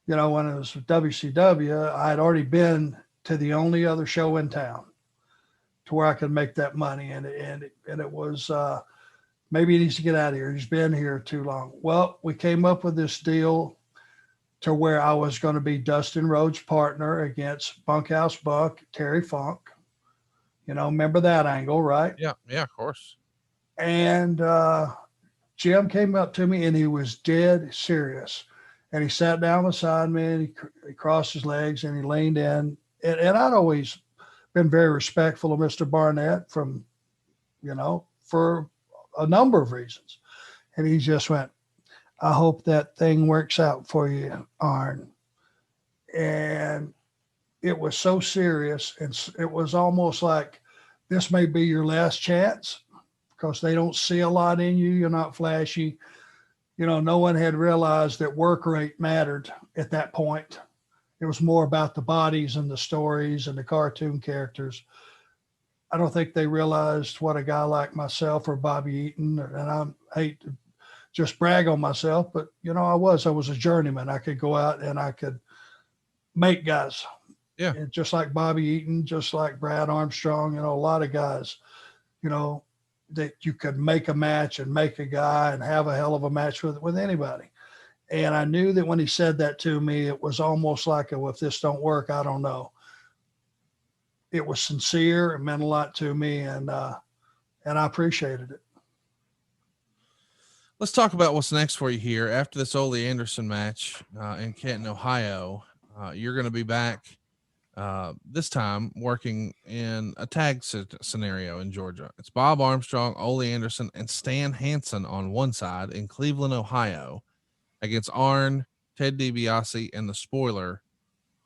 When it was WCW, I had already been to the only other show in town to where I could make that money. And it was, maybe he needs to get out of here. He's been here too long. Well, we came up with this deal to where I was going to be Dustin Rhodes' partner against Bunkhouse Buck, Terry Funk. Remember that angle, right? Yeah, of course. And Jim came up to me and he was dead serious. And he sat down beside me and he crossed his legs and he leaned in. And I'd always been very respectful of Mr. Barnett for a number of reasons. And he just went, I hope that thing works out for you, Arn. And it was so serious. And it was almost like, this may be your last chance because they don't see a lot in you. You're not flashy. No one had realized that work rate mattered at that point. It was more about the bodies and the stories and the cartoon characters. I don't think they realized what a guy like myself or Bobby Eaton, and I hate to just brag on myself, but I was a journeyman. I could go out and I could make guys. Yeah. And just like Bobby Eaton, just like Brad Armstrong, a lot of guys, that you could make a match and make a guy and have a hell of a match with anybody. And I knew that when he said that to me, it was almost like, well, if this don't work, I don't know. It was sincere. It meant a lot to me, and I appreciated it. Let's talk about what's next for you here. After this Ole Anderson match in Canton, Ohio, you're going to be back this time working in a tag scenario in Georgia. It's Bob Armstrong, Ole Anderson, and Stan Hansen on one side in Cleveland, Ohio, against Arn, Ted DiBiase, and the Spoiler.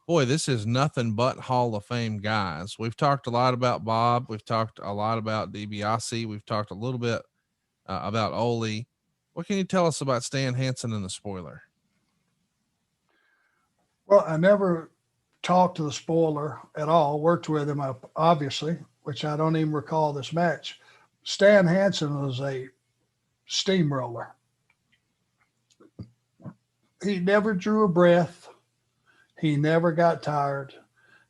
Boy, this is nothing but Hall of Fame guys. We've talked a lot about Bob. We've talked a lot about DiBiase. We've talked a little bit about Ole. What can you tell us about Stan Hansen and the Spoiler? Well, I never talked to the Spoiler at all, worked with him, obviously, which I don't even recall this match. Stan Hansen was a steamroller. he never drew a breath. He never got tired.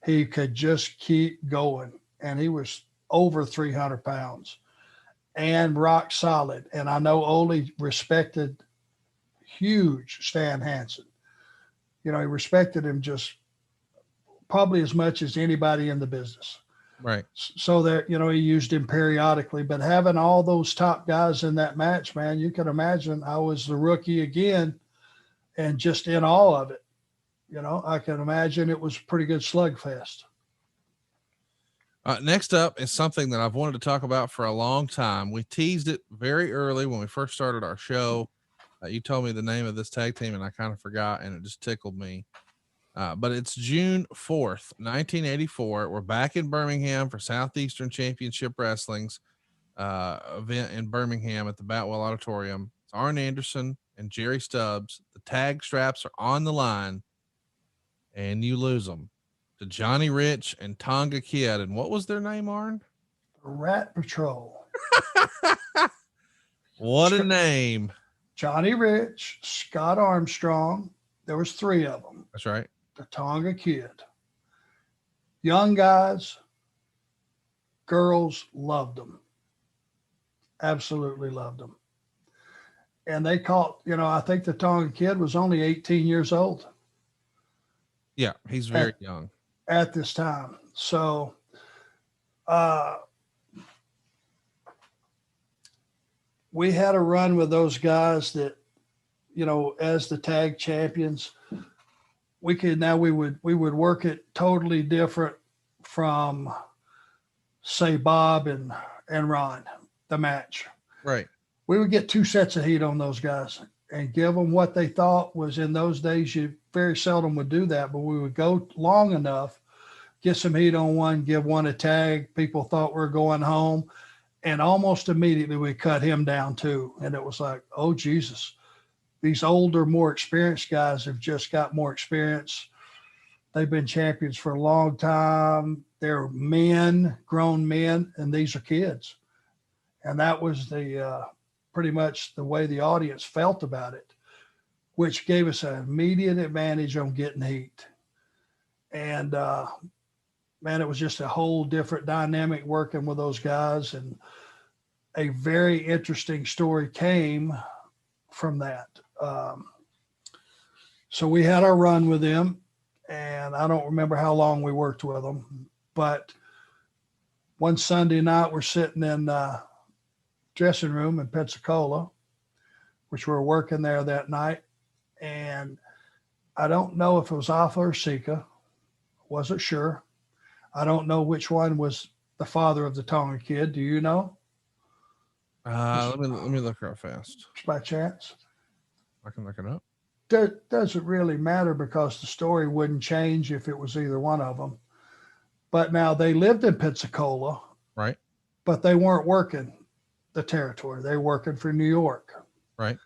He could just keep going. And he was over 300 pounds and rock solid. And I know Ole respected huge Stan Hansen. He respected him just probably as much as anybody in the business. Right. So that, he used him periodically, but having all those top guys in that match, man, you can imagine I was the rookie again and just in awe of it. I can imagine it was a pretty good slugfest. Next up is something that I've wanted to talk about for a long time. We teased it very early when we first started our show. You told me the name of this tag team and I kind of forgot, and it just tickled me. But it's June 4th, 1984. We're back in Birmingham for Southeastern Championship Wrestling's event in Birmingham at the Boutwell Auditorium. It's Arn Anderson and Jerry Stubbs. The tag straps are on the line, and you lose them to Johnny Rich and Tonga Kid. And what was their name, Arn? Rat Patrol. What a name. Johnny Rich, Scott Armstrong. There was 3 of them. That's right. The Tonga Kid. Young guys, girls loved them. Absolutely loved them. And they caught, I think the Tonga Kid was only 18 years old. Yeah, he's very young at this time. So, we had a run with those guys that, as the tag champions, we would work it totally different from, say, Bob and Ron, the match. Right. We would get 2 sets of heat on those guys and give them what they thought was, in those days, you very seldom would do that, but we would go long enough, get some heat on one, give one a tag. People thought we were going home, and almost immediately we cut him down too. And it was like, oh, Jesus, these older, more experienced guys have just got more experience. They've been champions for a long time. They're men, grown men, and these are kids. And that was the pretty much the way the audience felt about it, which gave us an immediate advantage on getting heat. And man, it was just a whole different dynamic working with those guys. And a very interesting story came from that. So we had our run with them, and I don't remember how long we worked with them, but one Sunday night we're sitting in dressing room in Pensacola, which we were working there that night. And I don't know if it was Alpha or Sika. Wasn't sure. I don't know which one was the father of the Tonga Kid. Do you know? Let me look real fast. By chance? I can look it up. Doesn't really matter because the story wouldn't change if it was either one of them. But now they lived in Pensacola. Right. But they weren't working the territory. They were working for New York. Right.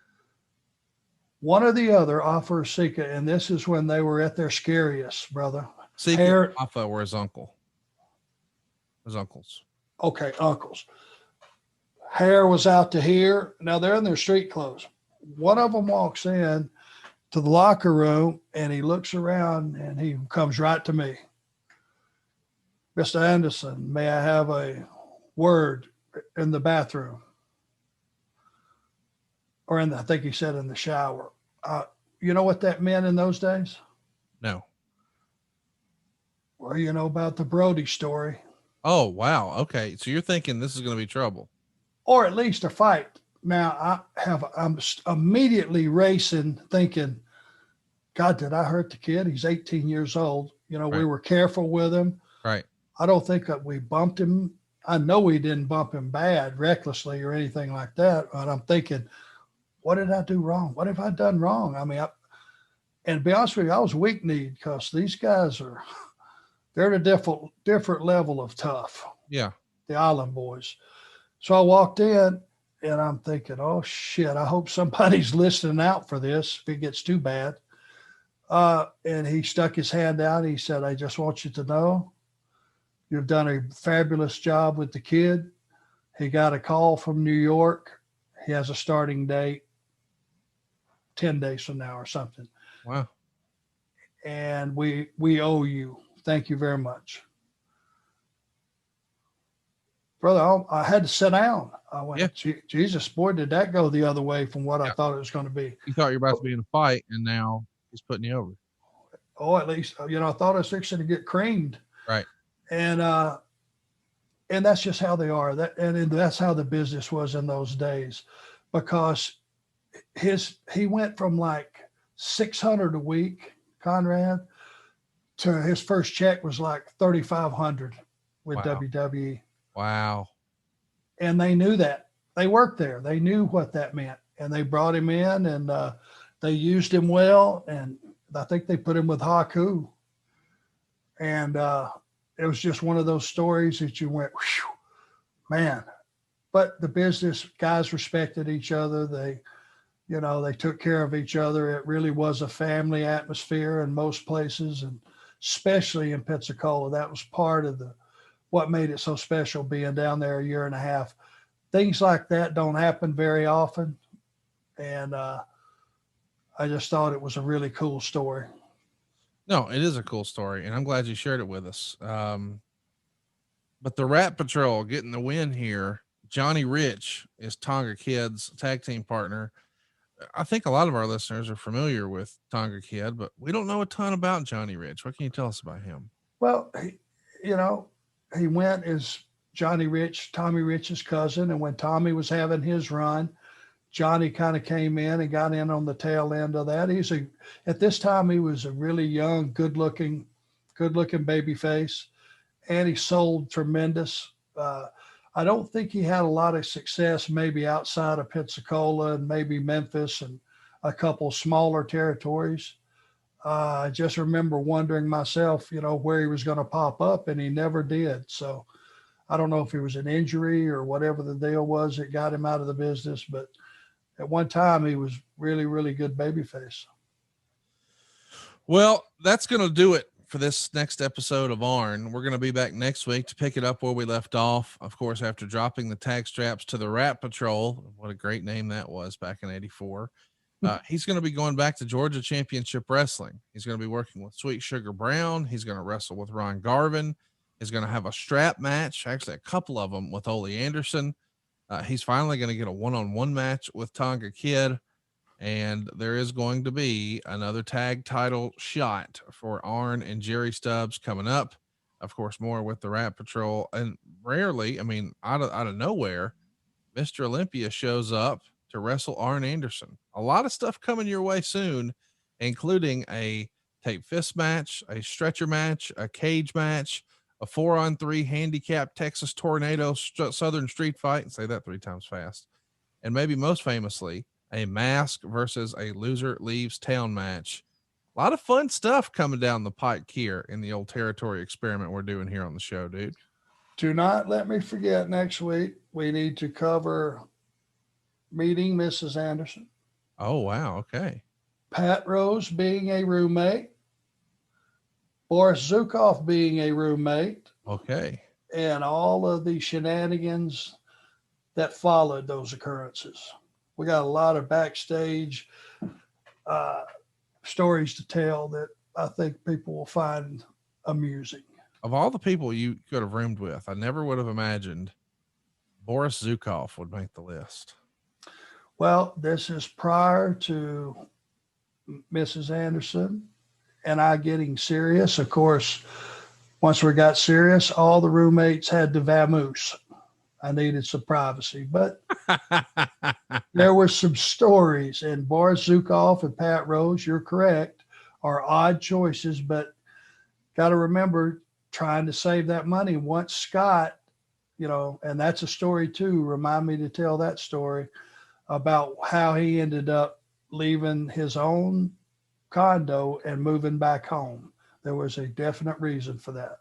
One or the other, Alpha or Sika, and this is when they were at their scariest, brother. Sika, Alpha were his uncle. His uncles. Okay, uncles. Hair was out to here. Now they're in their street clothes. One of them walks in to the locker room and he looks around and he comes right to me. Mr. Anderson, may I have a word in the bathroom? Or I think he said in the shower. You know what that meant in those days? No. Well, you know about the Brody story. Oh, wow. Okay. So you're thinking this is going to be trouble. Or at least a fight. Now I'm immediately racing thinking, God, did I hurt the kid? He's 18 years old. Right. We were careful with him. Right. I don't think that we bumped him. I know we didn't bump him bad, recklessly or anything like that. But I'm thinking, what did I do wrong? What have I done wrong? I mean, and to be honest with you, I was weak-kneed because these guys they're at a different level of tough. Yeah. The Island boys. So I walked in and I'm thinking, oh shit, I hope somebody's listening out for this if it gets too bad. And he stuck his hand out. He said, I just want you to know you've done a fabulous job with the kid. He got a call from New York. He has a starting date. 10 days from now or something. Wow. And we owe you. Thank you very much. Brother, I had to sit down. I went, Jesus, boy, did that go the other way from what I thought it was going to be. You thought you were about to be in a fight, and now he's putting you over. Oh, at least, I thought I was fixing to get creamed. Right. And that's just how they are. And that's how the business was in those days, because he went from like 600 a week, Conrad, to his first check was like 3,500 with WWE. Wow. And they knew that. They worked there. They knew what that meant. And they brought him in, and they used him well. And I think they put him with Haku. And it was just one of those stories that you went, whew, man. But the business guys respected each other. They took care of each other. It really was a family atmosphere in most places, and especially in Pensacola. That was part of what made it so special, being down there a year and a half. Things like that don't happen very often. And I just thought it was a really cool story. No, it is a cool story, and I'm glad you shared it with us. But the Rat Patrol getting the win here. Johnny Rich is Tonga Kid's tag team partner. I think a lot of our listeners are familiar with Tonga Kid, but we don't know a ton about Johnny Rich. What can you tell us about him? Well, he went as Johnny Rich, Tommy Rich's cousin. And when Tommy was having his run, Johnny kind of came in and got in on the tail end of that. At this time, he was a really young, good looking baby face, and he sold tremendous. I don't think he had a lot of success maybe outside of Pensacola and maybe Memphis and a couple smaller territories. I just remember wondering myself, where he was going to pop up, and he never did. So I don't know if it was an injury or whatever the deal was that got him out of the business, but at one time he was really, really good babyface. Well, that's going to do it for this next episode of ARN. We're going to be back next week to pick it up where we left off. Of course, after dropping the tag straps to the Rat Patrol, what a great name that was back in '84. He's going to be going back to Georgia Championship Wrestling. He's going to be working with Sweet Sugar Brown. He's going to wrestle with Ron Garvin. He's going to have a strap match, actually a couple of them, with Ole Anderson. He's finally going to get a one-on-one match with Tonga Kid. And there is going to be another tag title shot for Arn and Jerry Stubbs coming up. Of course, more with the Rat Patrol. And rarely, out of nowhere, Mr. Olympia shows up to wrestle Arn Anderson. A lot of stuff coming your way soon, including a tape fist match, a stretcher match, a cage match, a 4-on-3 handicap Texas Tornado Southern Street Fight, and say that 3 times fast. And maybe most famously, a mask versus a loser leaves town match. A lot of fun stuff coming down the pike here in the old territory experiment we're doing here on the show, dude. Do not let me forget, next week we need to cover meeting Mrs. Anderson. Oh, wow. Okay. Pat Rose being a roommate. Boris Zhukov being a roommate. Okay. And all of the shenanigans that followed those occurrences. We got a lot of backstage stories to tell that I think people will find amusing. Of all the people you could have roomed with, I never would have imagined Boris Zhukov would make the list. Well, this is prior to Mrs. Anderson and I getting serious. Of course, once we got serious, all the roommates had to vamoose. I needed some privacy, but there were some stories, and Boris Zhukov and Pat Rose, you're correct, are odd choices, but got to remember trying to save that money. Once Scott, and that's a story too, remind me to tell that story about how he ended up leaving his own condo and moving back home. There was a definite reason for that.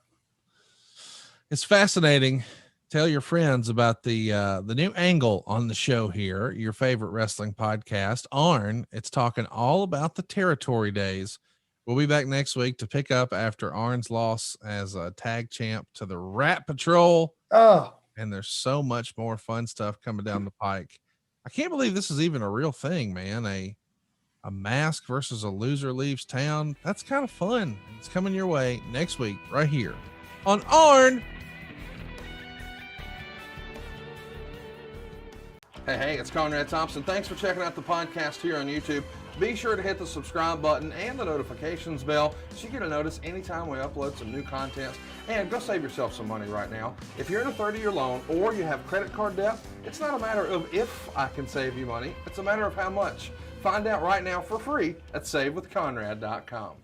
It's fascinating. Tell your friends about the new angle on the show here, your favorite wrestling podcast, ARN. It's talking all about the territory days. We'll be back next week to pick up after ARN's loss as a tag champ to the Rat Patrol. Oh, and there's so much more fun stuff coming down the pike. I can't believe this is even a real thing, man. a mask versus a loser leaves town. That's kind of fun. It's coming your way next week right here on ARN. Hey, it's Conrad Thompson. Thanks for checking out the podcast here on YouTube. Be sure to hit the subscribe button and the notifications bell so you get a notice anytime we upload some new content. And go save yourself some money right now. If you're in a 30-year loan or you have credit card debt, it's not a matter of if I can save you money. It's a matter of how much. Find out right now for free at SaveWithConrad.com.